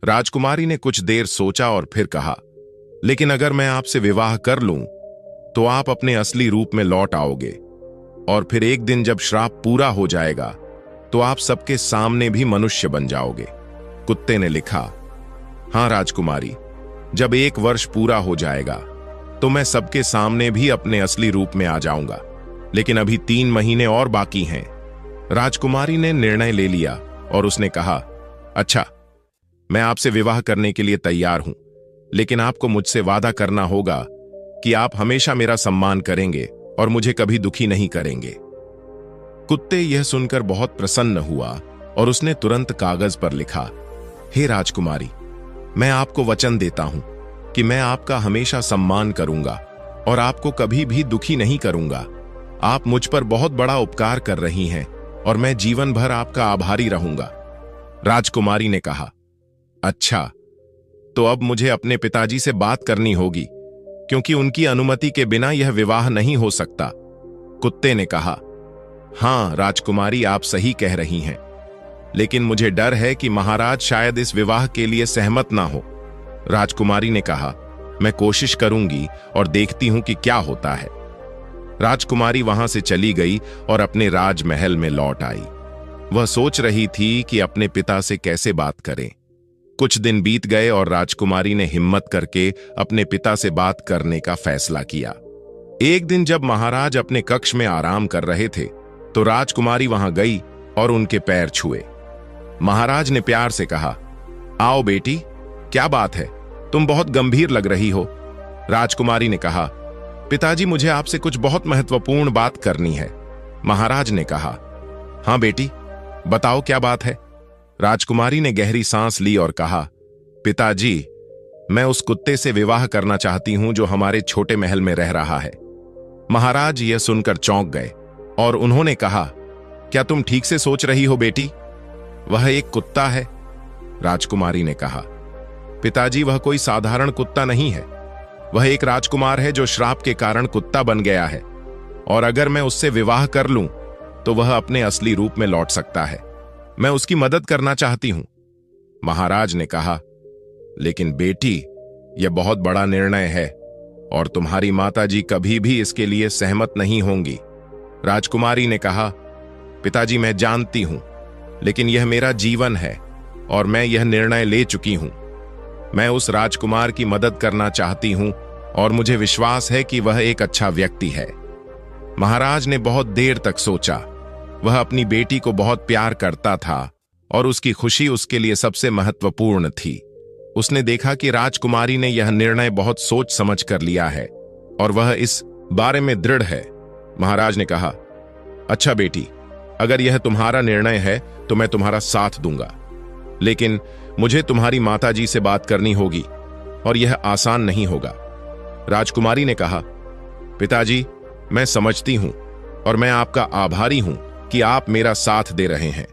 राजकुमारी ने कुछ देर सोचा और फिर कहा, लेकिन अगर मैं आपसे विवाह कर लूं तो आप अपने असली रूप में लौट आओगे और फिर एक दिन जब श्राप पूरा हो जाएगा तो आप सबके सामने भी मनुष्य बन जाओगे। कुत्ते ने लिखा, हां राजकुमारी, जब 1 वर्ष पूरा हो जाएगा तो मैं सबके सामने भी अपने असली रूप में आ जाऊंगा, लेकिन अभी 3 महीने और बाकी हैं। राजकुमारी ने निर्णय ले लिया और उसने कहा, अच्छा, मैं आपसे विवाह करने के लिए तैयार हूं, लेकिन आपको मुझसे वादा करना होगा कि आप हमेशा मेरा सम्मान करेंगे और मुझे कभी दुखी नहीं करेंगे। कुत्ते यह सुनकर बहुत प्रसन्न हुआ और उसने तुरंत कागज पर लिखा, हे राजकुमारी, मैं आपको वचन देता हूं कि मैं आपका हमेशा सम्मान करूंगा और आपको कभी भी दुखी नहीं करूंगा। आप मुझ पर बहुत बड़ा उपकार कर रही हैं और मैं जीवन भर आपका आभारी रहूंगा। राजकुमारी ने कहा, अच्छा, तो अब मुझे अपने पिताजी से बात करनी होगी, क्योंकि उनकी अनुमति के बिना यह विवाह नहीं हो सकता। कुत्ते ने कहा, हां राजकुमारी, आप सही कह रही हैं, लेकिन मुझे डर है कि महाराज शायद इस विवाह के लिए सहमत ना हो। राजकुमारी ने कहा, मैं कोशिश करूंगी और देखती हूं कि क्या होता है। राजकुमारी वहां से चली गई और अपने राजमहल में लौट आई। वह सोच रही थी कि अपने पिता से कैसे बात करें। कुछ दिन बीत गए और राजकुमारी ने हिम्मत करके अपने पिता से बात करने का फैसला किया। एक दिन जब महाराज अपने कक्ष में आराम कर रहे थे तो राजकुमारी वहां गई और उनके पैर छुए। महाराज ने प्यार से कहा, आओ बेटी, क्या बात है, तुम बहुत गंभीर लग रही हो। राजकुमारी ने कहा, पिताजी, मुझे आपसे कुछ बहुत महत्वपूर्ण बात करनी है। महाराज ने कहा, हां बेटी, बताओ क्या बात है। राजकुमारी ने गहरी सांस ली और कहा, पिताजी, मैं उस कुत्ते से विवाह करना चाहती हूं जो हमारे छोटे महल में रह रहा है। महाराज यह सुनकर चौंक गए और उन्होंने कहा, क्या तुम ठीक से सोच रही हो बेटी? वह एक कुत्ता है। राजकुमारी ने कहा, पिताजी, वह कोई साधारण कुत्ता नहीं है। वह एक राजकुमार है जो श्राप के कारण कुत्ता बन गया है, और अगर मैं उससे विवाह कर लूं तो वह अपने असली रूप में लौट सकता है। मैं उसकी मदद करना चाहती हूं। महाराज ने कहा, लेकिन बेटी, यह बहुत बड़ा निर्णय है और तुम्हारी माताजी कभी भी इसके लिए सहमत नहीं होंगी। राजकुमारी ने कहा, पिताजी, मैं जानती हूं, लेकिन यह मेरा जीवन है और मैं यह निर्णय ले चुकी हूं। मैं उस राजकुमार की मदद करना चाहती हूं और मुझे विश्वास है कि वह एक अच्छा व्यक्ति है। महाराज ने बहुत देर तक सोचा। वह अपनी बेटी को बहुत प्यार करता था और उसकी खुशी उसके लिए सबसे महत्वपूर्ण थी। उसने देखा कि राजकुमारी ने यह निर्णय बहुत सोच समझ कर लिया है और वह इस बारे में दृढ़ है। महाराज ने कहा, अच्छा बेटी, अगर यह तुम्हारा निर्णय है तो मैं तुम्हारा साथ दूंगा, लेकिन मुझे तुम्हारी माताजी से बात करनी होगी और यह आसान नहीं होगा। राजकुमारी ने कहा, पिताजी, मैं समझती हूं और मैं आपका आभारी हूं कि आप मेरा साथ दे रहे हैं।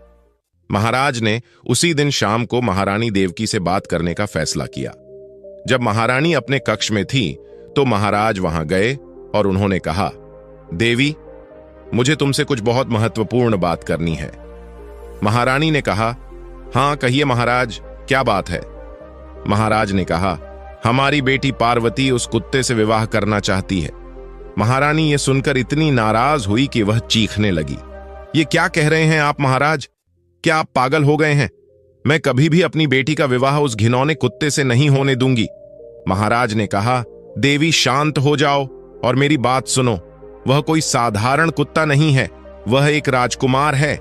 महाराज ने उसी दिन शाम को महारानी देवकी से बात करने का फैसला किया। जब महारानी अपने कक्ष में थी तो महाराज वहां गए और उन्होंने कहा, देवी, मुझे तुमसे कुछ बहुत महत्वपूर्ण बात करनी है। महारानी ने कहा, हां कहिए महाराज, क्या बात है? महाराज ने कहा, हमारी बेटी पार्वती उस कुत्ते से विवाह करना चाहती है। महारानी ये सुनकर इतनी नाराज हुई कि वह चीखने लगी। ये क्या कह रहे हैं आप महाराज? क्या आप पागल हो गए हैं? मैं कभी भी अपनी बेटी का विवाह उस घिनौने कुत्ते से नहीं होने दूंगी। महाराज ने कहा, देवी शांत हो जाओ और मेरी बात सुनो। वह कोई साधारण कुत्ता नहीं है, वह एक राजकुमार है।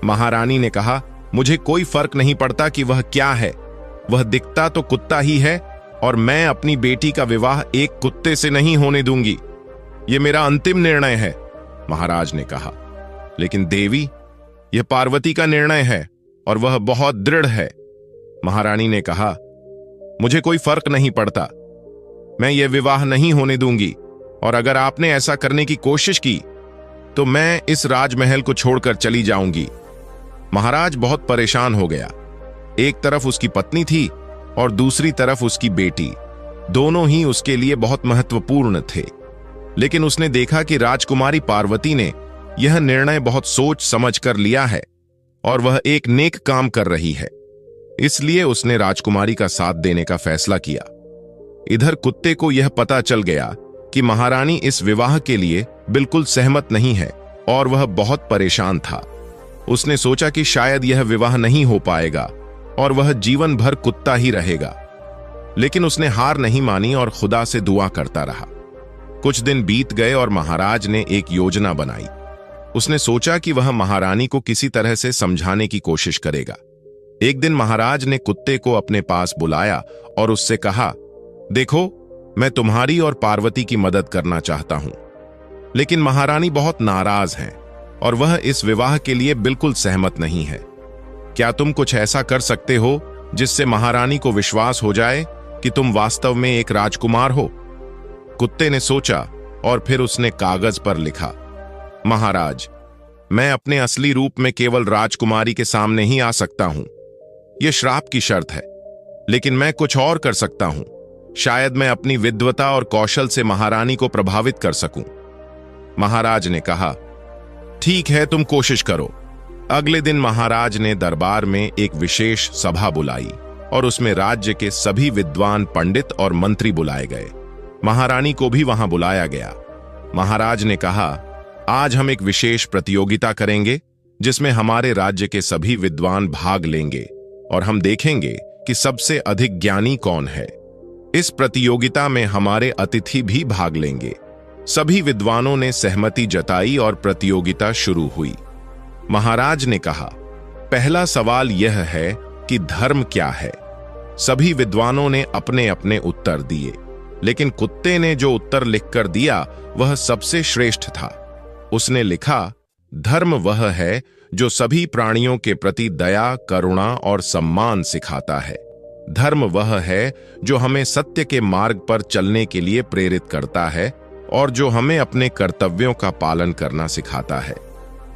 महारानी ने कहा, मुझे कोई फर्क नहीं पड़ता कि वह क्या है, वह दिखता तो कुत्ता ही है और मैं अपनी बेटी का विवाह एक कुत्ते से नहीं होने दूंगी। यह मेरा अंतिम निर्णय है, महाराज ने कहा। लेकिन देवी, यह पार्वती का निर्णय है और वह बहुत दृढ़ है। महारानी ने कहा, मुझे कोई फर्क नहीं पड़ता, मैं यह विवाह नहीं होने दूंगी और अगर आपने ऐसा करने की कोशिश की तो मैं इस राजमहल को छोड़कर चली जाऊंगी। महाराज बहुत परेशान हो गया। एक तरफ उसकी पत्नी थी और दूसरी तरफ उसकी बेटी, दोनों ही उसके लिए बहुत महत्वपूर्ण थे। लेकिन उसने देखा कि राजकुमारी पार्वती ने यह निर्णय बहुत सोच समझ कर लिया है और वह एक नेक काम कर रही है, इसलिए उसने राजकुमारी का साथ देने का फैसला किया। इधर कुत्ते को यह पता चल गया कि महारानी इस विवाह के लिए बिल्कुल सहमत नहीं है और वह बहुत परेशान था। उसने सोचा कि शायद यह विवाह नहीं हो पाएगा और वह जीवन भर कुत्ता ही रहेगा। लेकिन उसने हार नहीं मानी और खुदा से दुआ करता रहा। कुछ दिन बीत गए और महाराज ने एक योजना बनाई। उसने सोचा कि वह महारानी को किसी तरह से समझाने की कोशिश करेगा। एक दिन महाराज ने कुत्ते को अपने पास बुलाया और उससे कहा, देखो, मैं तुम्हारी और पार्वती की मदद करना चाहता हूं, लेकिन महारानी बहुत नाराज हैं और वह इस विवाह के लिए बिल्कुल सहमत नहीं है। क्या तुम कुछ ऐसा कर सकते हो जिससे महारानी को विश्वास हो जाए कि तुम वास्तव में एक राजकुमार हो? कुत्ते ने सोचा और फिर उसने कागज पर लिखा, महाराज, मैं अपने असली रूप में केवल राजकुमारी के सामने ही आ सकता हूं। यह श्राप की शर्त है, लेकिन मैं कुछ और कर सकता हूं। शायद मैं अपनी विद्वता और कौशल से महारानी को प्रभावित कर सकूं। महाराज ने कहा, ठीक है, तुम कोशिश करो। अगले दिन महाराज ने दरबार में एक विशेष सभा बुलाई और उसमें राज्य के सभी विद्वान पंडित और मंत्री बुलाए गए। महारानी को भी वहां बुलाया गया। महाराज ने कहा, आज हम एक विशेष प्रतियोगिता करेंगे जिसमें हमारे राज्य के सभी विद्वान भाग लेंगे और हम देखेंगे कि सबसे अधिक ज्ञानी कौन है। इस प्रतियोगिता में हमारे अतिथि भी भाग लेंगे। सभी विद्वानों ने सहमति जताई और प्रतियोगिता शुरू हुई। महाराज ने कहा, पहला सवाल यह है कि धर्म क्या है? सभी विद्वानों ने अपने अपने उत्तर दिए, लेकिन कुत्ते ने जो उत्तर लिखकर दिया वह सबसे श्रेष्ठ था। उसने लिखा, धर्म वह है जो सभी प्राणियों के प्रति दया, करुणा और सम्मान सिखाता है। धर्म वह है जो हमें सत्य के मार्ग पर चलने के लिए प्रेरित करता है और जो हमें अपने कर्तव्यों का पालन करना सिखाता है।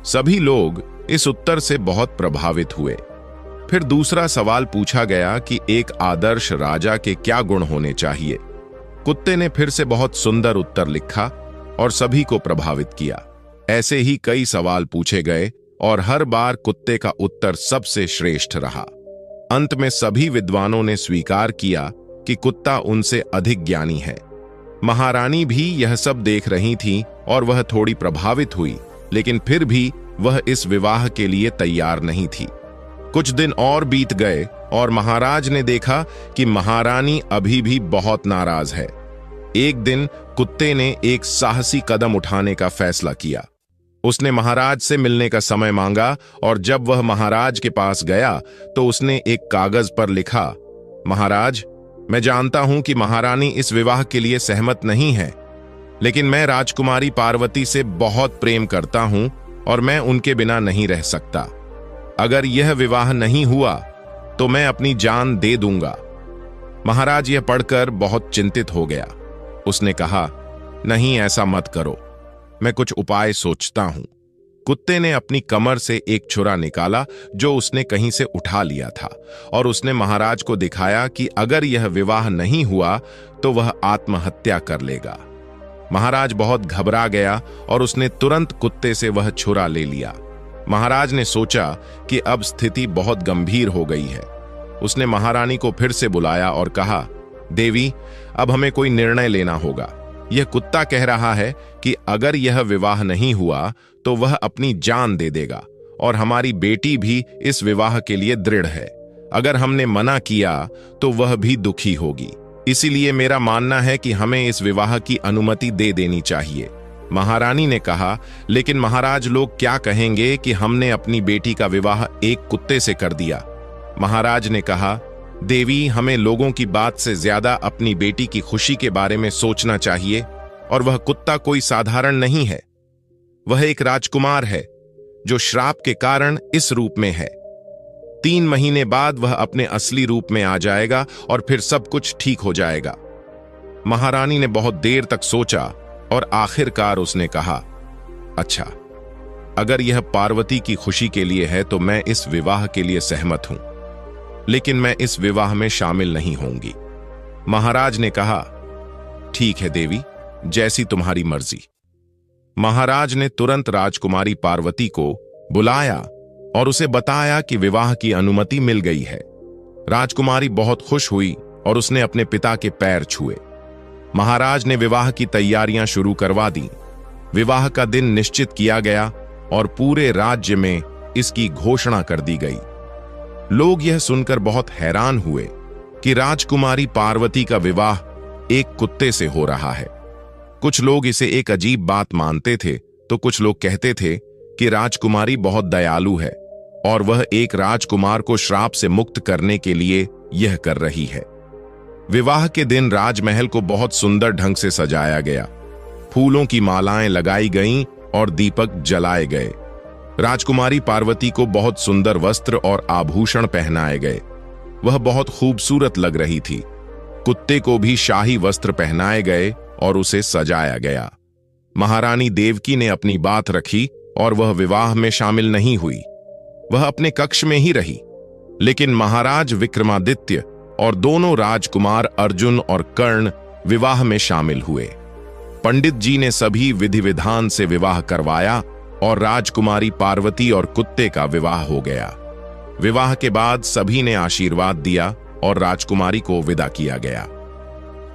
सभी लोग इस उत्तर से बहुत प्रभावित हुए। फिर दूसरा सवाल पूछा गया कि एक आदर्श राजा के क्या गुण होने चाहिए। कुत्ते ने फिर से बहुत सुंदर उत्तर लिखा और सभी को प्रभावित किया। ऐसे ही कई सवाल पूछे गए और हर बार कुत्ते का उत्तर सबसे श्रेष्ठ रहा। अंत में सभी विद्वानों ने स्वीकार किया कि कुत्ता उनसे अधिक ज्ञानी है। महारानी भी यह सब देख रही थी और वह थोड़ी प्रभावित हुई, लेकिन फिर भी वह इस विवाह के लिए तैयार नहीं थी। कुछ दिन और बीत गए और महाराज ने देखा कि महारानी अभी भी बहुत नाराज है। एक दिन कुत्ते ने एक साहसी कदम उठाने का फैसला किया। उसने महाराज से मिलने का समय मांगा और जब वह महाराज के पास गया तो उसने एक कागज पर लिखा, महाराज, मैं जानता हूं कि महारानी इस विवाह के लिए सहमत नहीं है, लेकिन मैं राजकुमारी पार्वती से बहुत प्रेम करता हूं और मैं उनके बिना नहीं रह सकता। अगर यह विवाह नहीं हुआ तो मैं अपनी जान दे दूंगा। महाराज यह पढ़कर बहुत चिंतित हो गया। उसने कहा, नहीं, ऐसा मत करो, मैं कुछ उपाय सोचता हूं। कुत्ते ने अपनी कमर से एक छुरा निकाला जो उसने कहीं से उठा लिया था, और उसने महाराज को दिखाया कि अगर यह विवाह नहीं हुआ तो वह आत्महत्या कर लेगा। महाराज बहुत घबरा गया और उसने तुरंत कुत्ते से वह छुरा ले लिया। महाराज ने सोचा कि अब स्थिति बहुत गंभीर हो गई है। उसने महारानी को फिर से बुलाया और कहा, देवी, अब हमें कोई निर्णय लेना होगा। यह कुत्ता कह रहा है कि अगर यह विवाह नहीं हुआ तो वह अपनी जान दे देगा, और हमारी बेटी भी इस विवाह के लिए दृढ़ है। अगर हमने मना किया तो वह भी दुखी होगी। इसीलिए मेरा मानना है कि हमें इस विवाह की अनुमति दे देनी चाहिए। महारानी ने कहा, लेकिन महाराज, लोग क्या कहेंगे कि हमने अपनी बेटी का विवाह एक कुत्ते से कर दिया। महाराज ने कहा, देवी, हमें लोगों की बात से ज्यादा अपनी बेटी की खुशी के बारे में सोचना चाहिए, और वह कुत्ता कोई साधारण नहीं है। वह एक राजकुमार है जो श्राप के कारण इस रूप में है। 3 महीने बाद वह अपने असली रूप में आ जाएगा और फिर सब कुछ ठीक हो जाएगा। महारानी ने बहुत देर तक सोचा और आखिरकार उसने कहा, अच्छा, अगर यह पार्वती की खुशी के लिए है तो मैं इस विवाह के लिए सहमत हूं, लेकिन मैं इस विवाह में शामिल नहीं होंगी। महाराज ने कहा, ठीक है देवी, जैसी तुम्हारी मर्जी। महाराज ने तुरंत राजकुमारी पार्वती को बुलाया और उसे बताया कि विवाह की अनुमति मिल गई है। राजकुमारी बहुत खुश हुई और उसने अपने पिता के पैर छुए। महाराज ने विवाह की तैयारियां शुरू करवा दी। विवाह का दिन निश्चित किया गया और पूरे राज्य में इसकी घोषणा कर दी गई। लोग यह सुनकर बहुत हैरान हुए कि राजकुमारी पार्वती का विवाह एक कुत्ते से हो रहा है। कुछ लोग इसे एक अजीब बात मानते थे, तो कुछ लोग कहते थे कि राजकुमारी बहुत दयालु है और वह एक राजकुमार को श्राप से मुक्त करने के लिए यह कर रही है। विवाह के दिन राजमहल को बहुत सुंदर ढंग से सजाया गया। फूलों की मालाएं लगाई गईं और दीपक जलाए गए। राजकुमारी पार्वती को बहुत सुंदर वस्त्र और आभूषण पहनाए गए। वह बहुत खूबसूरत लग रही थी। कुत्ते को भी शाही वस्त्र पहनाए गए और उसे सजाया गया। महारानी देवकी ने अपनी बात रखी और वह विवाह में शामिल नहीं हुई। वह अपने कक्ष में ही रही। लेकिन महाराज विक्रमादित्य और दोनों राजकुमार अर्जुन और कर्ण विवाह में शामिल हुए। पंडित जी ने सभी विधि विधान से विवाह करवाया और राजकुमारी पार्वती और कुत्ते का विवाह हो गया। विवाह के बाद सभी ने आशीर्वाद दिया और राजकुमारी को विदा किया गया।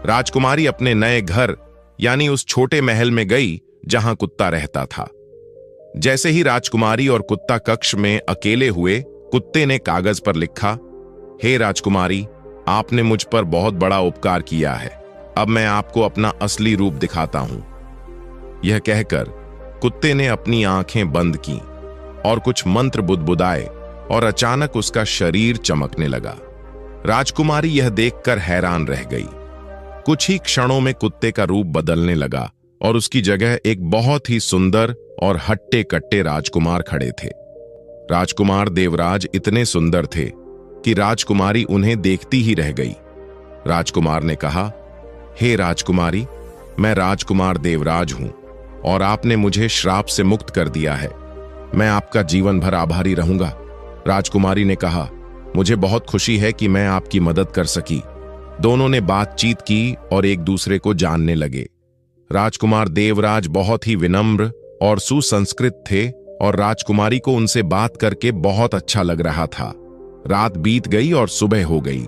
राजकुमारी अपने नए घर यानी उस छोटे महल में गई जहां कुत्ता रहता था। जैसे ही राजकुमारी और कुत्ता कक्ष में अकेले हुए, कुत्ते ने कागज पर लिखा, हे राजकुमारी, आपने मुझ पर बहुत बड़ा उपकार किया है। अब मैं आपको अपना असली रूप दिखाता हूं। यह कहकर कुत्ते ने अपनी आंखें बंद की और कुछ मंत्र बुदबुदाए और अचानक उसका शरीर चमकने लगा। राजकुमारी यह देखकर हैरान रह गई। कुछ ही क्षणों में कुत्ते का रूप बदलने लगा और उसकी जगह एक बहुत ही सुंदर और हट्टे कट्टे राजकुमार खड़े थे। राजकुमार देवराज इतने सुंदर थे कि राजकुमारी उन्हें देखती ही रह गई। राजकुमार ने कहा, हे राजकुमारी, मैं राजकुमार देवराज हूं और आपने मुझे श्राप से मुक्त कर दिया है। मैं आपका जीवन भर आभारी रहूंगा। राजकुमारी ने कहा, मुझे बहुत खुशी है कि मैं आपकी मदद कर सकी। दोनों ने बातचीत की और एक दूसरे को जानने लगे। राजकुमार देवराज बहुत ही विनम्र और सुसंस्कृत थे और राजकुमारी को उनसे बात करके बहुत अच्छा लग रहा था। रात बीत गई और सुबह हो गई।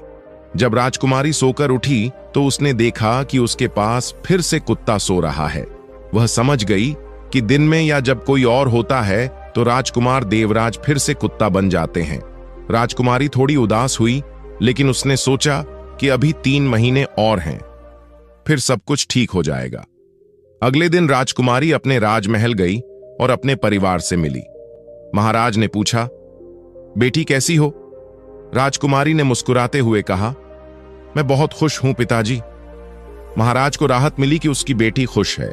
जब राजकुमारी सोकर उठी तो उसने देखा कि उसके पास फिर से कुत्ता सो रहा है। वह समझ गई कि दिन में या जब कोई और होता है तो राजकुमार देवराज फिर से कुत्ता बन जाते हैं। राजकुमारी थोड़ी उदास हुई, लेकिन उसने सोचा कि अभी 3 महीने और हैं, फिर सब कुछ ठीक हो जाएगा। अगले दिन राजकुमारी अपने राजमहल गई और अपने परिवार से मिली। महाराज ने पूछा, बेटी कैसी हो? राजकुमारी ने मुस्कुराते हुए कहा, मैं बहुत खुश हूं पिताजी। महाराज को राहत मिली कि उसकी बेटी खुश है।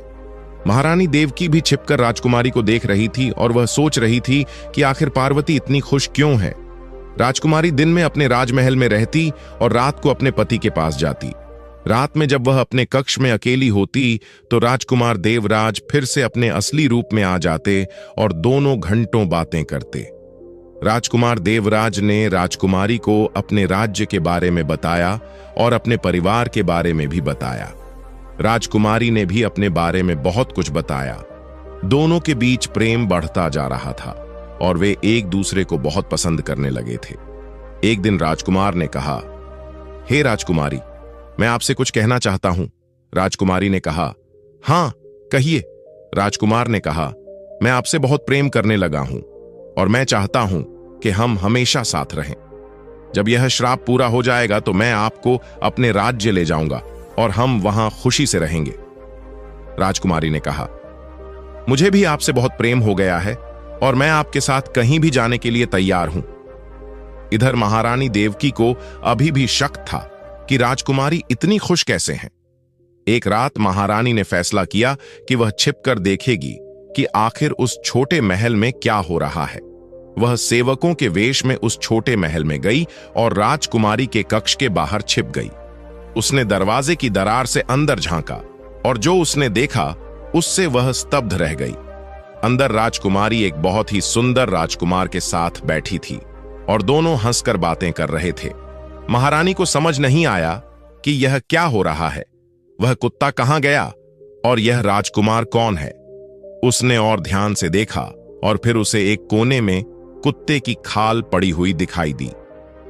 महारानी देवकी भी छिपकर राजकुमारी को देख रही थी और वह सोच रही थी कि आखिर पार्वती इतनी खुश क्यों है। राजकुमारी दिन में अपने राजमहल में रहती और रात को अपने पति के पास जाती। रात में जब वह अपने कक्ष में अकेली होती तो राजकुमार देवराज फिर से अपने असली रूप में आ जाते और दोनों घंटों बातें करते। राजकुमार देवराज ने राजकुमारी को अपने राज्य के बारे में बताया और अपने परिवार के बारे में भी बताया। राजकुमारी ने भी अपने बारे में बहुत कुछ बताया। दोनों के बीच प्रेम बढ़ता जा रहा था और वे एक दूसरे को बहुत पसंद करने लगे थे। एक दिन राजकुमार ने कहा, हे राजकुमारी, मैं आपसे कुछ कहना चाहता हूं। राजकुमारी ने कहा, हां कहिए। राजकुमार ने कहा, मैं आपसे बहुत प्रेम करने लगा हूं और मैं चाहता हूं कि हम हमेशा साथ रहें। जब यह श्राप पूरा हो जाएगा तो मैं आपको अपने राज्य ले जाऊंगा और हम वहां खुशी से रहेंगे। राजकुमारी ने कहा, मुझे भी आपसे बहुत प्रेम हो गया है और मैं आपके साथ कहीं भी जाने के लिए तैयार हूं। इधर महारानी देवकी को अभी भी शक था कि राजकुमारी इतनी खुश कैसे हैं। एक रात महारानी ने फैसला किया कि वह छिपकर देखेगी कि आखिर उस छोटे महल में क्या हो रहा है। वह सेवकों के वेश में उस छोटे महल में गई और राजकुमारी के कक्ष के बाहर छिप गई। उसने दरवाजे की दरार से अंदर झांका और जो उसने देखा उससे वह स्तब्ध रह गई। अंदर राजकुमारी एक बहुत ही सुंदर राजकुमार के साथ बैठी थी और दोनों हंसकर बातें कर रहे थे। महारानी को समझ नहीं आया कि यह क्या हो रहा है, वह कुत्ता कहां गया और यह राजकुमार कौन है। उसने और ध्यान से देखा और फिर उसे एक कोने में कुत्ते की खाल पड़ी हुई दिखाई दी।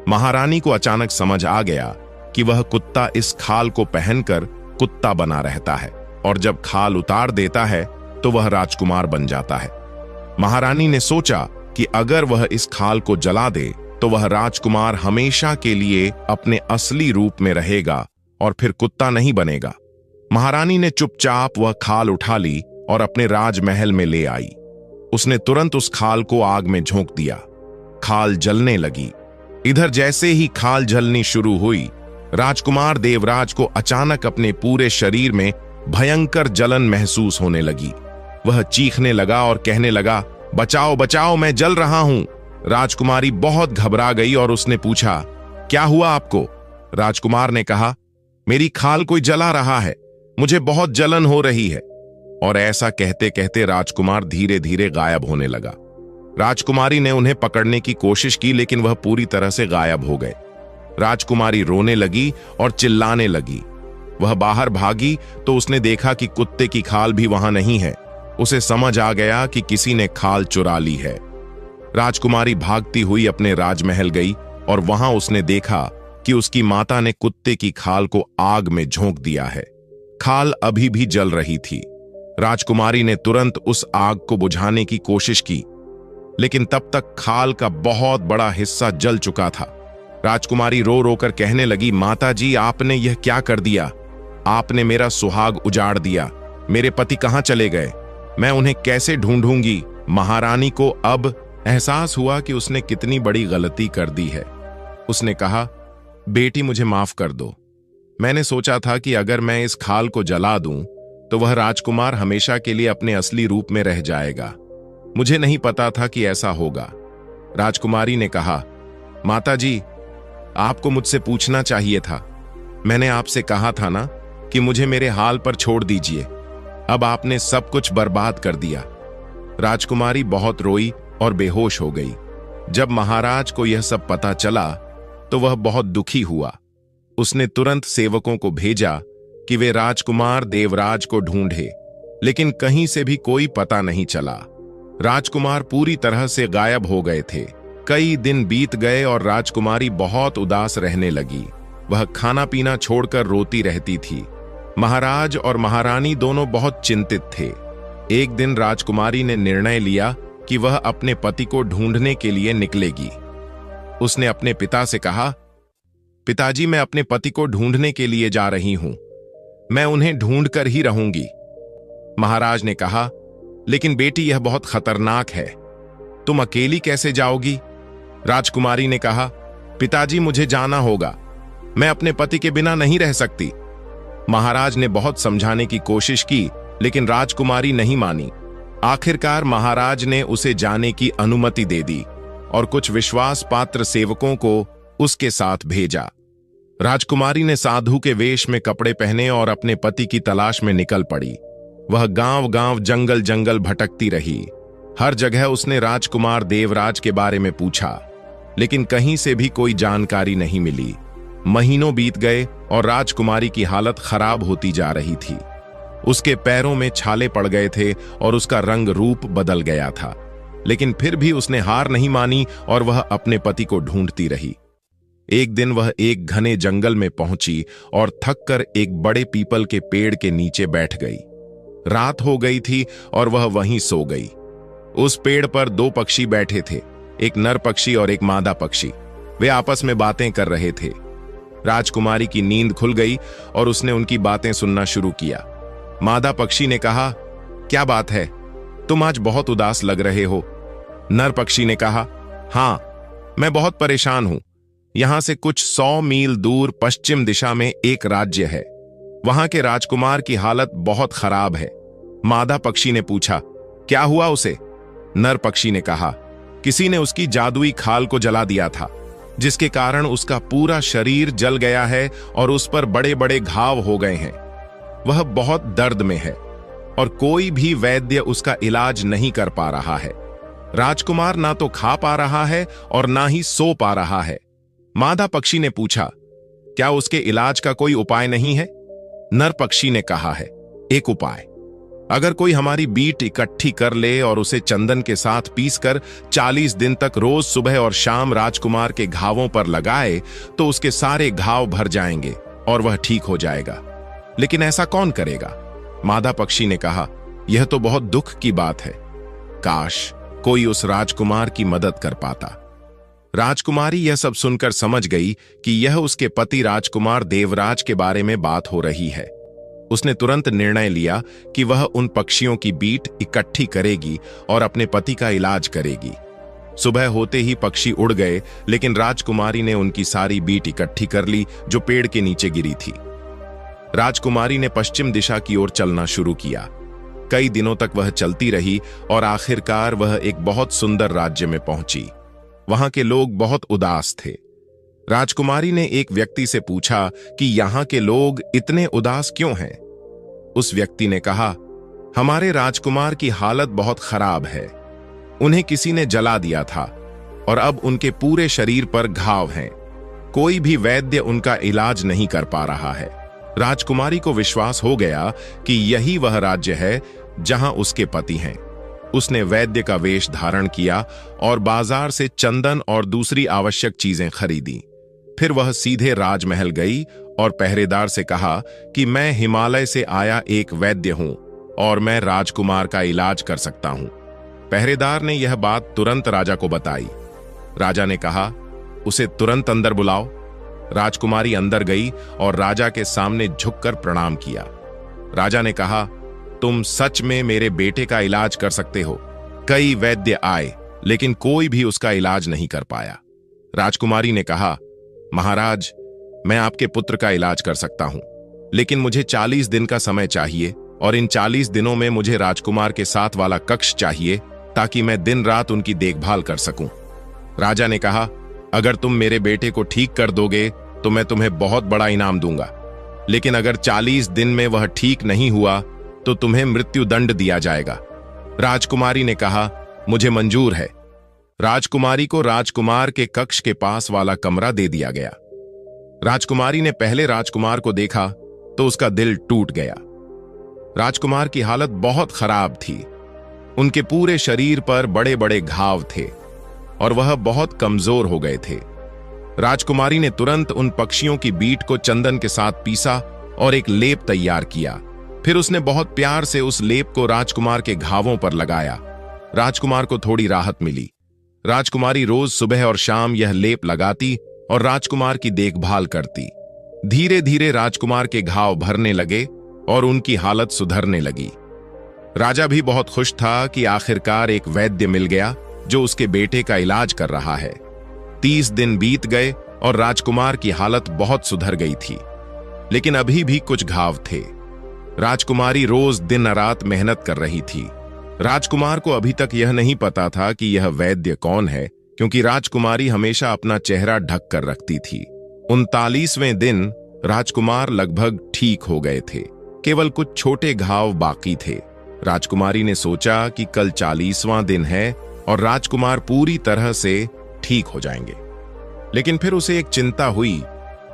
महारानी को अचानक समझ आ गया कि वह कुत्ता इस खाल को पहनकर कुत्ता बना रहता है और जब खाल उतार देता है तो वह राजकुमार बन जाता है। महारानी ने सोचा कि अगर वह इस खाल को जला दे तो वह राजकुमार हमेशा के लिए अपने असली रूप में रहेगा और फिर कुत्ता नहीं बनेगा। महारानी ने चुपचाप वह खाल उठा ली और अपने राजमहल में ले आई। उसने तुरंत उस खाल को आग में झोंक दिया। खाल जलने लगी। इधर जैसे ही खाल जलनी शुरू हुई, राजकुमार देवराज को अचानक अपने पूरे शरीर में भयंकर जलन महसूस होने लगी। वह चीखने लगा और कहने लगा, बचाओ बचाओ, मैं जल रहा हूं। राजकुमारी बहुत घबरा गई और उसने पूछा, क्या हुआ आपको? राजकुमार ने कहा, मेरी खाल कोई जला रहा है, मुझे बहुत जलन हो रही है। और ऐसा कहते कहते राजकुमार धीरे धीरे गायब होने लगा। राजकुमारी ने उन्हें पकड़ने की कोशिश की लेकिन वह पूरी तरह से गायब हो गए। राजकुमारी रोने लगी और चिल्लाने लगी। वह बाहर भागी तो उसने देखा कि कुत्ते की खाल भी वहां नहीं है। उसे समझ आ गया कि किसी ने खाल चुरा ली है। राजकुमारी भागती हुई अपने राजमहल गई और वहां उसने देखा कि उसकी माता ने कुत्ते की खाल को आग में झोंक दिया है। खाल अभी भी जल रही थी। राजकुमारी ने तुरंत उस आग को बुझाने की कोशिश की लेकिन तब तक खाल का बहुत बड़ा हिस्सा जल चुका था। राजकुमारी रो रो कर कहने लगी, माताजी, आपने यह क्या कर दिया? आपने मेरा सुहाग उजाड़ दिया। मेरे पति कहां चले गए? मैं उन्हें कैसे ढूंढूंगी? महारानी को अब एहसास हुआ कि उसने कितनी बड़ी गलती कर दी है। उसने कहा, बेटी मुझे माफ कर दो। मैंने सोचा था कि अगर मैं इस खाल को जला दूं तो वह राजकुमार हमेशा के लिए अपने असली रूप में रह जाएगा। मुझे नहीं पता था कि ऐसा होगा। राजकुमारी ने कहा, माताजी, आपको मुझसे पूछना चाहिए था। मैंने आपसे कहा था ना कि मुझे मेरे हाल पर छोड़ दीजिए। अब आपने सब कुछ बर्बाद कर दिया। राजकुमारी बहुत रोई और बेहोश हो गई। जब महाराज को यह सब पता चला तो वह बहुत दुखी हुआ। उसने तुरंत सेवकों को भेजा कि वे राजकुमार देवराज को ढूंढे, लेकिन कहीं से भी कोई पता नहीं चला। राजकुमार पूरी तरह से गायब हो गए थे। कई दिन बीत गए और राजकुमारी बहुत उदास रहने लगी। वह खाना पीना छोड़कर रोती रहती थी। महाराज और महारानी दोनों बहुत चिंतित थे। एक दिन राजकुमारी ने निर्णय लिया कि वह अपने पति को ढूंढने के लिए निकलेगी। उसने अपने पिता से कहा, पिताजी, मैं अपने पति को ढूंढने के लिए जा रही हूं। मैं उन्हें ढूंढ कर ही रहूंगी। महाराज ने कहा, लेकिन बेटी, यह बहुत खतरनाक है। तुम अकेली कैसे जाओगी? राजकुमारी ने कहा, पिताजी, मुझे जाना होगा। मैं अपने पति के बिना नहीं रह सकती। महाराज ने बहुत समझाने की कोशिश की लेकिन राजकुमारी नहीं मानी। आखिरकार महाराज ने उसे जाने की अनुमति दे दी और कुछ विश्वास पात्र सेवकों को उसके साथ भेजा। राजकुमारी ने साधु के वेश में कपड़े पहने और अपने पति की तलाश में निकल पड़ी। वह गांव गांव जंगल जंगल भटकती रही। हर जगह उसने राजकुमार देवराज के बारे में पूछा, लेकिन कहीं से भी कोई जानकारी नहीं मिली। महीनों बीत गए और राजकुमारी की हालत खराब होती जा रही थी। उसके पैरों में छाले पड़ गए थे और उसका रंग रूप बदल गया था, लेकिन फिर भी उसने हार नहीं मानी और वह अपने पति को ढूंढती रही। एक दिन वह एक घने जंगल में पहुंची और थककर एक बड़े पीपल के पेड़ के नीचे बैठ गई। रात हो गई थी और वह वहीं सो गई। उस पेड़ पर दो पक्षी बैठे थे, एक नर पक्षी और एक मादा पक्षी। वे आपस में बातें कर रहे थे। राजकुमारी की नींद खुल गई और उसने उनकी बातें सुनना शुरू किया। मादा पक्षी ने कहा, क्या बात है, तुम आज बहुत उदास लग रहे हो। नर पक्षी ने कहा, हां, मैं बहुत परेशान हूं। यहां से कुछ 100 मील दूर पश्चिम दिशा में एक राज्य है। वहां के राजकुमार की हालत बहुत खराब है। मादा पक्षी ने पूछा, क्या हुआ उसे? नर पक्षी ने कहा, किसी ने उसकी जादुई खाल को जला दिया था, जिसके कारण उसका पूरा शरीर जल गया है और उस पर बड़े बड़े घाव हो गए हैं। वह बहुत दर्द में है और कोई भी वैद्य उसका इलाज नहीं कर पा रहा है। राजकुमार ना तो खा पा रहा है और ना ही सो पा रहा है। मादा पक्षी ने पूछा, क्या उसके इलाज का कोई उपाय नहीं है? नर पक्षी ने कहा है, एक उपाय। अगर कोई हमारी बीट इकट्ठी कर ले और उसे चंदन के साथ पीसकर 40 दिन तक रोज सुबह और शाम राजकुमार के घावों पर लगाए तो उसके सारे घाव भर जाएंगे और वह ठीक हो जाएगा। लेकिन ऐसा कौन करेगा? मादा पक्षी ने कहा, यह तो बहुत दुख की बात है। काश कोई उस राजकुमार की मदद कर पाता। राजकुमारी यह सब सुनकर समझ गई कि यह उसके पति राजकुमार देवराज के बारे में बात हो रही है। उसने तुरंत निर्णय लिया कि वह उन पक्षियों की बीट इकट्ठी करेगी और अपने पति का इलाज करेगी। सुबह होते ही पक्षी उड़ गए, लेकिन राजकुमारी ने उनकी सारी बीट इकट्ठी कर ली जो पेड़ के नीचे गिरी थी। राजकुमारी ने पश्चिम दिशा की ओर चलना शुरू किया। कई दिनों तक वह चलती रही और आखिरकार वह एक बहुत सुंदर राज्य में पहुंची। वहां के लोग बहुत उदास थे। राजकुमारी ने एक व्यक्ति से पूछा कि यहां के लोग इतने उदास क्यों हैं? उस व्यक्ति ने कहा, हमारे राजकुमार की हालत बहुत खराब है। उन्हें किसी ने जला दिया था और अब उनके पूरे शरीर पर घाव हैं। कोई भी वैद्य उनका इलाज नहीं कर पा रहा है। राजकुमारी को विश्वास हो गया कि यही वह राज्य है जहां उसके पति हैं। उसने वैद्य का वेश धारण किया और बाजार से चंदन और दूसरी आवश्यक चीजें खरीदी। फिर वह सीधे राजमहल गई और पहरेदार से कहा कि मैं हिमालय से आया एक वैद्य हूं और मैं राजकुमार का इलाज कर सकता हूं। पहरेदार ने यह बात तुरंत राजा को बताई। राजा ने कहा, उसे तुरंत अंदर बुलाओ। राजकुमारी अंदर गई और राजा के सामने झुककर प्रणाम किया। राजा ने कहा, तुम सच में मेरे बेटे का इलाज कर सकते हो। कई वैद्य आए, लेकिन कोई भी उसका इलाज नहीं कर पाया। राजकुमारी ने कहा, महाराज, मैं आपके पुत्र का इलाज कर सकता हूं, लेकिन मुझे 40 दिन का समय चाहिए और इन 40 दिनों में मुझे राजकुमार के साथ वाला कक्ष चाहिए ताकि मैं दिन रात उनकी देखभाल कर सकूं। राजा ने कहा, अगर तुम मेरे बेटे को ठीक कर दोगे तो मैं तुम्हें बहुत बड़ा इनाम दूंगा, लेकिन अगर 40 दिन में वह ठीक नहीं हुआ तो तुम्हें मृत्यु दंड दिया जाएगा। राजकुमारी ने कहा, मुझे मंजूर है। राजकुमारी को राजकुमार के कक्ष के पास वाला कमरा दे दिया गया। राजकुमारी ने पहले राजकुमार को देखा तो उसका दिल टूट गया। राजकुमार की हालत बहुत खराब थी। उनके पूरे शरीर पर बड़े बड़े घाव थे और वह बहुत कमजोर हो गए थे। राजकुमारी ने तुरंत उन पक्षियों की बीट को चंदन के साथ पीसा और एक लेप तैयार किया। फिर उसने बहुत प्यार से उस लेप को राजकुमार के घावों पर लगाया। राजकुमार को थोड़ी राहत मिली। राजकुमारी रोज सुबह और शाम यह लेप लगाती और राजकुमार की देखभाल करती। धीरे धीरे राजकुमार के घाव भरने लगे और उनकी हालत सुधरने लगी। राजा भी बहुत खुश था कि आखिरकार एक वैद्य मिल गया जो उसके बेटे का इलाज कर रहा है। 30 दिन बीत गए और राजकुमार की हालत बहुत सुधर गई थी, लेकिन अभी भी कुछ घाव थे। राजकुमारी रोज दिन रात मेहनत कर रही थी। राजकुमार को अभी तक यह नहीं पता था कि यह वैद्य कौन है, क्योंकि राजकुमारी हमेशा अपना चेहरा ढक कर रखती थी। 39वें दिन राजकुमार लगभग ठीक हो गए थे। केवल कुछ छोटे घाव बाकी थे। राजकुमारी ने सोचा कि कल 40वां दिन है और राजकुमार पूरी तरह से ठीक हो जाएंगे। लेकिन फिर उसे एक चिंता हुई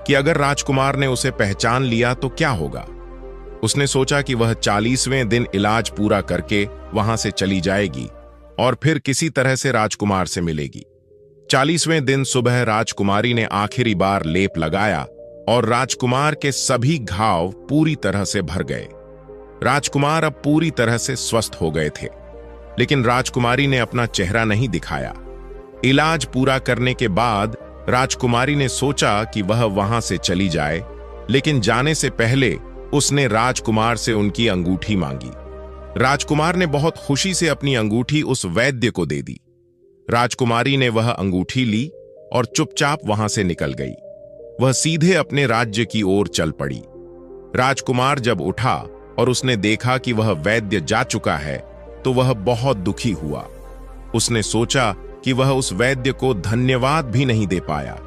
कि अगर राजकुमार ने उसे पहचान लिया तो क्या होगा। उसने सोचा कि वह 40वें दिन इलाज पूरा करके वहां से चली जाएगी और फिर किसी तरह से राजकुमार से मिलेगी। 40वें दिन सुबह राजकुमारी ने आखिरी बार लेप लगाया और राजकुमार के सभी घाव पूरी तरह से भर गए। राजकुमार अब पूरी तरह से स्वस्थ हो गए थे, लेकिन राजकुमारी ने अपना चेहरा नहीं दिखाया। इलाज पूरा करने के बाद राजकुमारी ने सोचा कि वह वहां से चली जाए, लेकिन जाने से पहले उसने राजकुमार से उनकी अंगूठी मांगी। राजकुमार ने बहुत खुशी से अपनी अंगूठी उस वैद्य को दे दी। राजकुमारी ने वह अंगूठी ली और चुपचाप वहां से निकल गई। वह सीधे अपने राज्य की ओर चल पड़ी। राजकुमार जब उठा और उसने देखा कि वह वैद्य जा चुका है तो वह बहुत दुखी हुआ। उसने सोचा कि वह उस वैद्य को धन्यवाद भी नहीं दे पाया।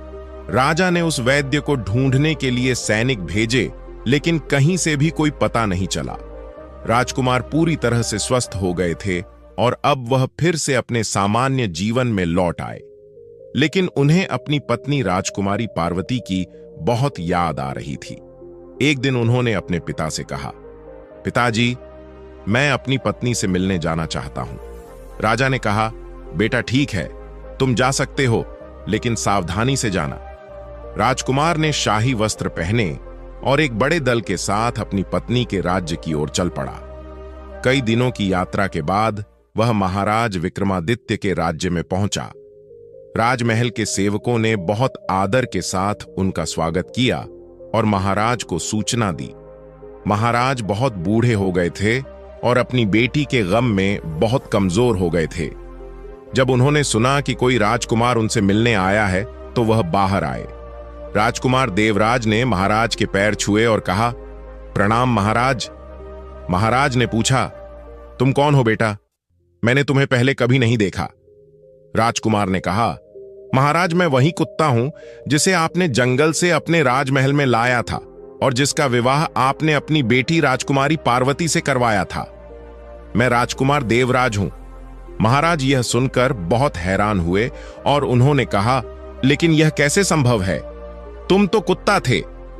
राजा ने उस वैद्य को ढूंढने के लिए सैनिक भेजे, लेकिन कहीं से भी कोई पता नहीं चला। राजकुमार पूरी तरह से स्वस्थ हो गए थे और अब वह फिर से अपने सामान्य जीवन में लौट आए। लेकिन उन्हें अपनी पत्नी राजकुमारी पार्वती की बहुत याद आ रही थी। एक दिन उन्होंने अपने पिता से कहा, पिताजी, मैं अपनी पत्नी से मिलने जाना चाहता हूं। राजा ने कहा, बेटा ठीक है, तुम जा सकते हो, लेकिन सावधानी से जाना। राजकुमार ने शाही वस्त्र पहने और एक बड़े दल के साथ अपनी पत्नी के राज्य की ओर चल पड़ा। कई दिनों की यात्रा के बाद वह महाराज विक्रमादित्य के राज्य में पहुंचा। राजमहल के सेवकों ने बहुत आदर के साथ उनका स्वागत किया और महाराज को सूचना दी। महाराज बहुत बूढ़े हो गए थे और अपनी बेटी के गम में बहुत कमजोर हो गए थे। जब उन्होंने सुना कि कोई राजकुमार उनसे मिलने आया है तो वह बाहर आए। राजकुमार देवराज ने महाराज के पैर छुए और कहा, प्रणाम महाराज। महाराज ने पूछा, तुम कौन हो बेटा? मैंने तुम्हें पहले कभी नहीं देखा। राजकुमार ने कहा, महाराज, मैं वही कुत्ता हूं जिसे आपने जंगल से अपने राजमहल में लाया था और जिसका विवाह आपने अपनी बेटी राजकुमारी पार्वती से करवाया था। मैं राजकुमार देवराज हूं। महाराज यह सुनकर बहुत हैरान हुए और उन्होंने कहा, लेकिन यह कैसे संभव है? तुम तो कुत्ता थे।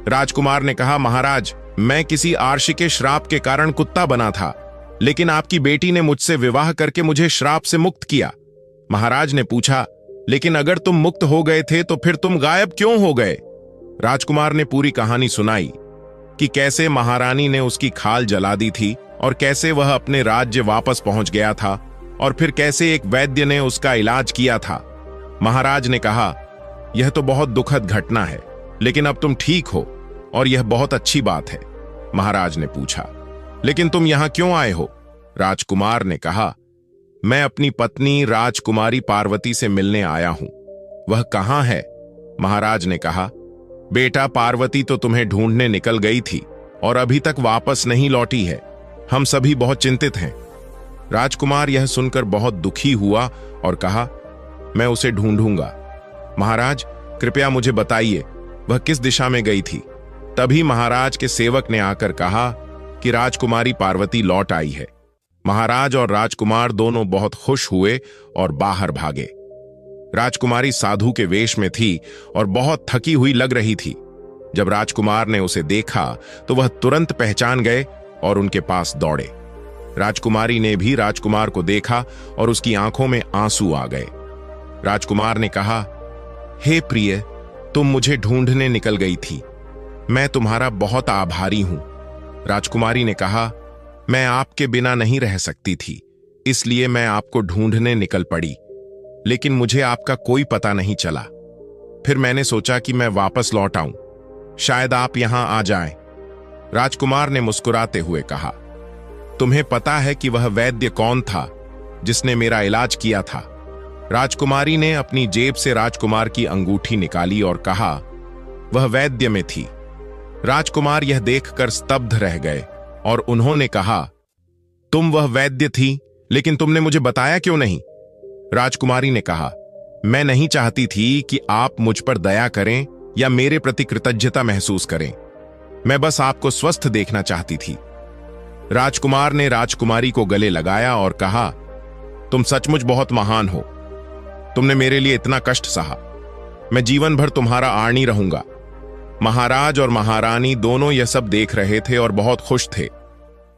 राजकुमार ने कहा, महाराज, मैं किसी आर्षि के श्राप के कारण कुत्ता बना था, लेकिन आपकी बेटी ने मुझसे विवाह करके मुझे श्राप से मुक्त किया। महाराज ने पूछा, लेकिन अगर तुम मुक्त हो गए थे तो फिर तुम गायब क्यों हो गए? राजकुमार ने पूरी कहानी सुनाई कि कैसे महारानी ने उसकी खाल जला दी थी और कैसे वह अपने राज्य वापस पहुंच गया था और फिर कैसे एक वैद्य ने उसका इलाज किया था। महाराज ने कहा, यह तो बहुत दुखद घटना है, लेकिन अब तुम ठीक हो और यह बहुत अच्छी बात है। महाराज ने पूछा, लेकिन तुम यहां क्यों आए हो? राजकुमार ने कहा, मैं अपनी पत्नी राजकुमारी पार्वती से मिलने आया हूं। वह कहां है? महाराज ने कहा, बेटा, पार्वती तो तुम्हें ढूंढने निकल गई थी और अभी तक वापस नहीं लौटी है। हम सभी बहुत चिंतित हैं। राजकुमार यह सुनकर बहुत दुखी हुआ और कहा, मैं उसे ढूंढूंगा। महाराज, कृपया मुझे बताइए, वह किस दिशा में गई थी? तभी महाराज के सेवक ने आकर कहा कि राजकुमारी पार्वती लौट आई है। महाराज और राजकुमार दोनों बहुत खुश हुए और बाहर भागे। राजकुमारी साधु के वेश में थी और बहुत थकी हुई लग रही थी। जब राजकुमार ने उसे देखा तो वह तुरंत पहचान गए और उनके पास दौड़े। राजकुमारी ने भी राजकुमार को देखा और उसकी आंखों में आंसू आ गए। राजकुमार ने कहा, हे प्रिय, तुम मुझे ढूंढने निकल गई थी। मैं तुम्हारा बहुत आभारी हूं। राजकुमारी ने कहा, मैं आपके बिना नहीं रह सकती थी, इसलिए मैं आपको ढूंढने निकल पड़ी, लेकिन मुझे आपका कोई पता नहीं चला। फिर मैंने सोचा कि मैं वापस लौट आऊं, शायद आप यहां आ जाएं। राजकुमार ने मुस्कुराते हुए कहा, तुम्हें पता है कि वह वैद्य कौन था जिसने मेरा इलाज किया था? राजकुमारी ने अपनी जेब से राजकुमार की अंगूठी निकाली और कहा, वह वैद्य में थी। राजकुमार यह देखकर स्तब्ध रह गए और उन्होंने कहा, तुम वह वैद्य थी, लेकिन तुमने मुझे बताया क्यों नहीं? राजकुमारी ने कहा, मैं नहीं चाहती थी कि आप मुझ पर दया करें या मेरे प्रति कृतज्ञता महसूस करें। मैं बस आपको स्वस्थ देखना चाहती थी। राजकुमार ने राजकुमारी को गले लगाया और कहा, तुम सचमुच बहुत महान हो। तुमने मेरे लिए इतना कष्ट सहा। मैं जीवन भर तुम्हारा आर्णी रहूंगा। महाराज और महारानी दोनों यह सब देख रहे थे और बहुत खुश थे।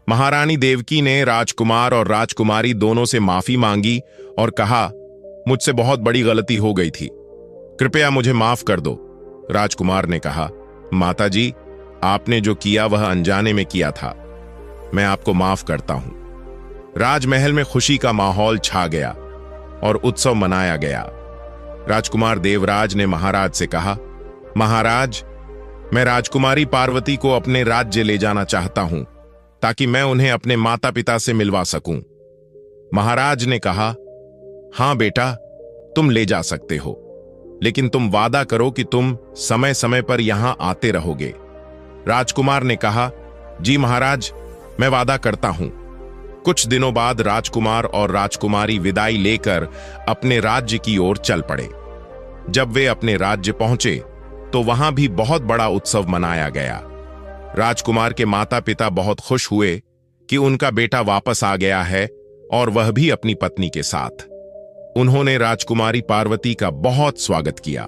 महारानी देवकी ने राजकुमार और राजकुमारी दोनों से माफी मांगी और कहा, मुझसे बहुत बड़ी गलती हो गई थी, कृपया मुझे माफ कर दो। राजकुमार ने कहा, माताजी, आपने जो किया वह अनजाने में किया था। मैं आपको माफ करता हूं। राजमहल में खुशी का माहौल छा गया और उत्सव मनाया गया। राजकुमार देवराज ने महाराज से कहा, महाराज, मैं राजकुमारी पार्वती को अपने राज्य ले जाना चाहता हूं ताकि मैं उन्हें अपने माता पिता से मिलवा सकूं। महाराज ने कहा, हां बेटा, तुम ले जा सकते हो, लेकिन तुम वादा करो कि तुम समय समय पर यहां आते रहोगे। राजकुमार ने कहा, जी महाराज, मैं वादा करता हूं। कुछ दिनों बाद राजकुमार और राजकुमारी विदाई लेकर अपने राज्य की ओर चल पड़े। जब वे अपने राज्य पहुंचे तो वहां भी बहुत बड़ा उत्सव मनाया गया। राजकुमार के माता पिता बहुत खुश हुए कि उनका बेटा वापस आ गया है और वह भी अपनी पत्नी के साथ। उन्होंने राजकुमारी पार्वती का बहुत स्वागत किया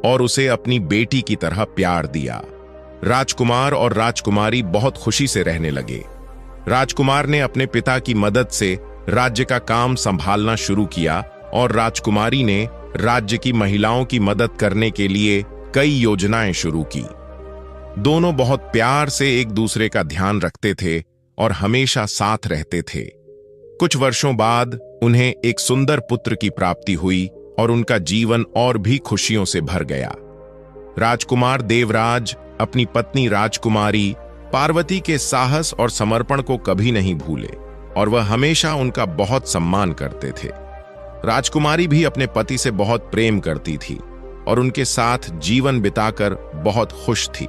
और उसे अपनी बेटी की तरह प्यार दिया। राजकुमार और राजकुमारी बहुत खुशी से रहने लगे। राजकुमार ने अपने पिता की मदद से राज्य का काम संभालना शुरू किया और राजकुमारी ने राज्य की महिलाओं की मदद करने के लिए कई योजनाएं शुरू की। दोनों बहुत प्यार से एक दूसरे का ध्यान रखते थे और हमेशा साथ रहते थे। कुछ वर्षों बाद उन्हें एक सुंदर पुत्र की प्राप्ति हुई और उनका जीवन और भी खुशियों से भर गया। राजकुमार देवराज अपनी पत्नी राजकुमारी पार्वती के साहस और समर्पण को कभी नहीं भूले और वह हमेशा उनका बहुत सम्मान करते थे। राजकुमारी भी अपने पति से बहुत प्रेम करती थी और उनके साथ जीवन बिताकर बहुत खुश थी।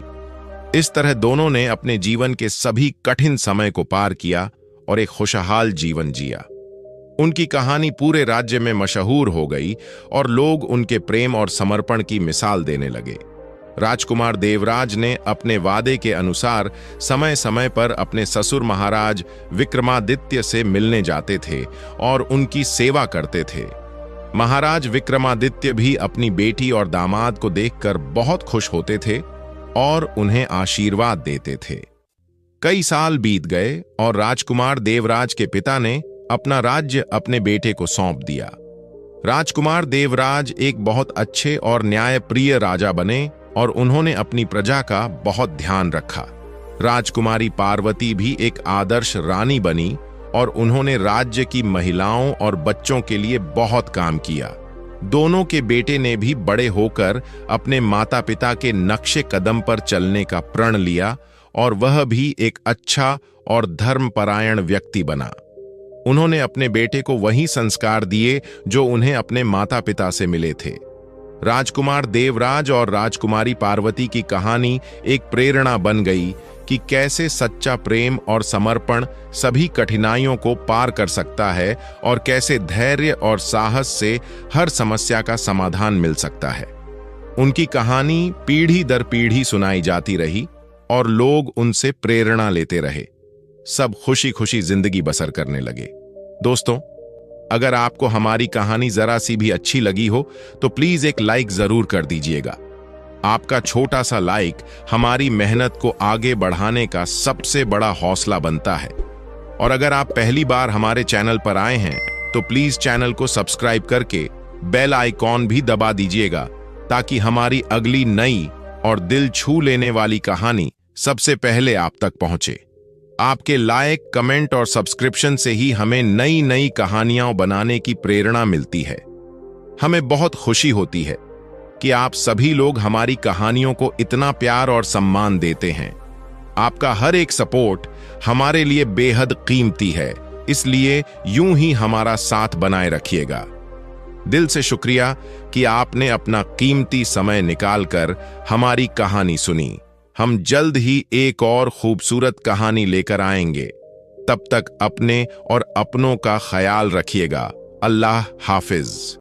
इस तरह दोनों ने अपने जीवन के सभी कठिन समय को पार किया और एक खुशहाल जीवन जिया। उनकी कहानी पूरे राज्य में मशहूर हो गई और लोग उनके प्रेम और समर्पण की मिसाल देने लगे। राजकुमार देवराज ने अपने वादे के अनुसार समय समय पर अपने ससुर महाराज विक्रमादित्य से मिलने जाते थे और उनकी सेवा करते थे। महाराज विक्रमादित्य भी अपनी बेटी और दामाद को देखकर बहुत खुश होते थे और उन्हें आशीर्वाद देते थे। कई साल बीत गए और राजकुमार देवराज के पिता ने अपना राज्य अपने बेटे को सौंप दिया। राजकुमार देवराज एक बहुत अच्छे और न्यायप्रिय राजा बने और उन्होंने अपनी प्रजा का बहुत ध्यान रखा। राजकुमारी पार्वती भी एक आदर्श रानी बनी और उन्होंने राज्य की महिलाओं और बच्चों के लिए बहुत काम किया। दोनों के बेटे ने भी बड़े होकर अपने माता पिता के नक्शे कदम पर चलने का प्रण लिया और वह भी एक अच्छा और धर्मपरायण व्यक्ति बना। उन्होंने अपने बेटे को वही संस्कार दिए जो उन्हें अपने माता पिता से मिले थे। राजकुमार देवराज और राजकुमारी पार्वती की कहानी एक प्रेरणा बन गई कि कैसे सच्चा प्रेम और समर्पण सभी कठिनाइयों को पार कर सकता है और कैसे धैर्य और साहस से हर समस्या का समाधान मिल सकता है। उनकी कहानी पीढ़ी दर पीढ़ी सुनाई जाती रही और लोग उनसे प्रेरणा लेते रहे। सब खुशी खुशी जिंदगी बसर करने लगे। दोस्तों, अगर आपको हमारी कहानी जरा सी भी अच्छी लगी हो तो प्लीज एक लाइक जरूर कर दीजिएगा। आपका छोटा सा लाइक हमारी मेहनत को आगे बढ़ाने का सबसे बड़ा हौसला बनता है। और अगर आप पहली बार हमारे चैनल पर आए हैं तो प्लीज चैनल को सब्सक्राइब करके बेल आइकॉन भी दबा दीजिएगा ताकि हमारी अगली नई और दिल छू लेने वाली कहानी सबसे पहले आप तक पहुंचे। आपके लाइक, कमेंट और सब्सक्रिप्शन से ही हमें नई नई कहानियां बनाने की प्रेरणा मिलती है। हमें बहुत खुशी होती है कि आप सभी लोग हमारी कहानियों को इतना प्यार और सम्मान देते हैं। आपका हर एक सपोर्ट हमारे लिए बेहद कीमती है, इसलिए यूं ही हमारा साथ बनाए रखिएगा। दिल से शुक्रिया कि आपने अपना कीमती समय निकालकर हमारी कहानी सुनी। हम जल्द ही एक और खूबसूरत कहानी लेकर आएंगे। तब तक अपने और अपनों का ख्याल रखिएगा। अल्लाह हाफिज।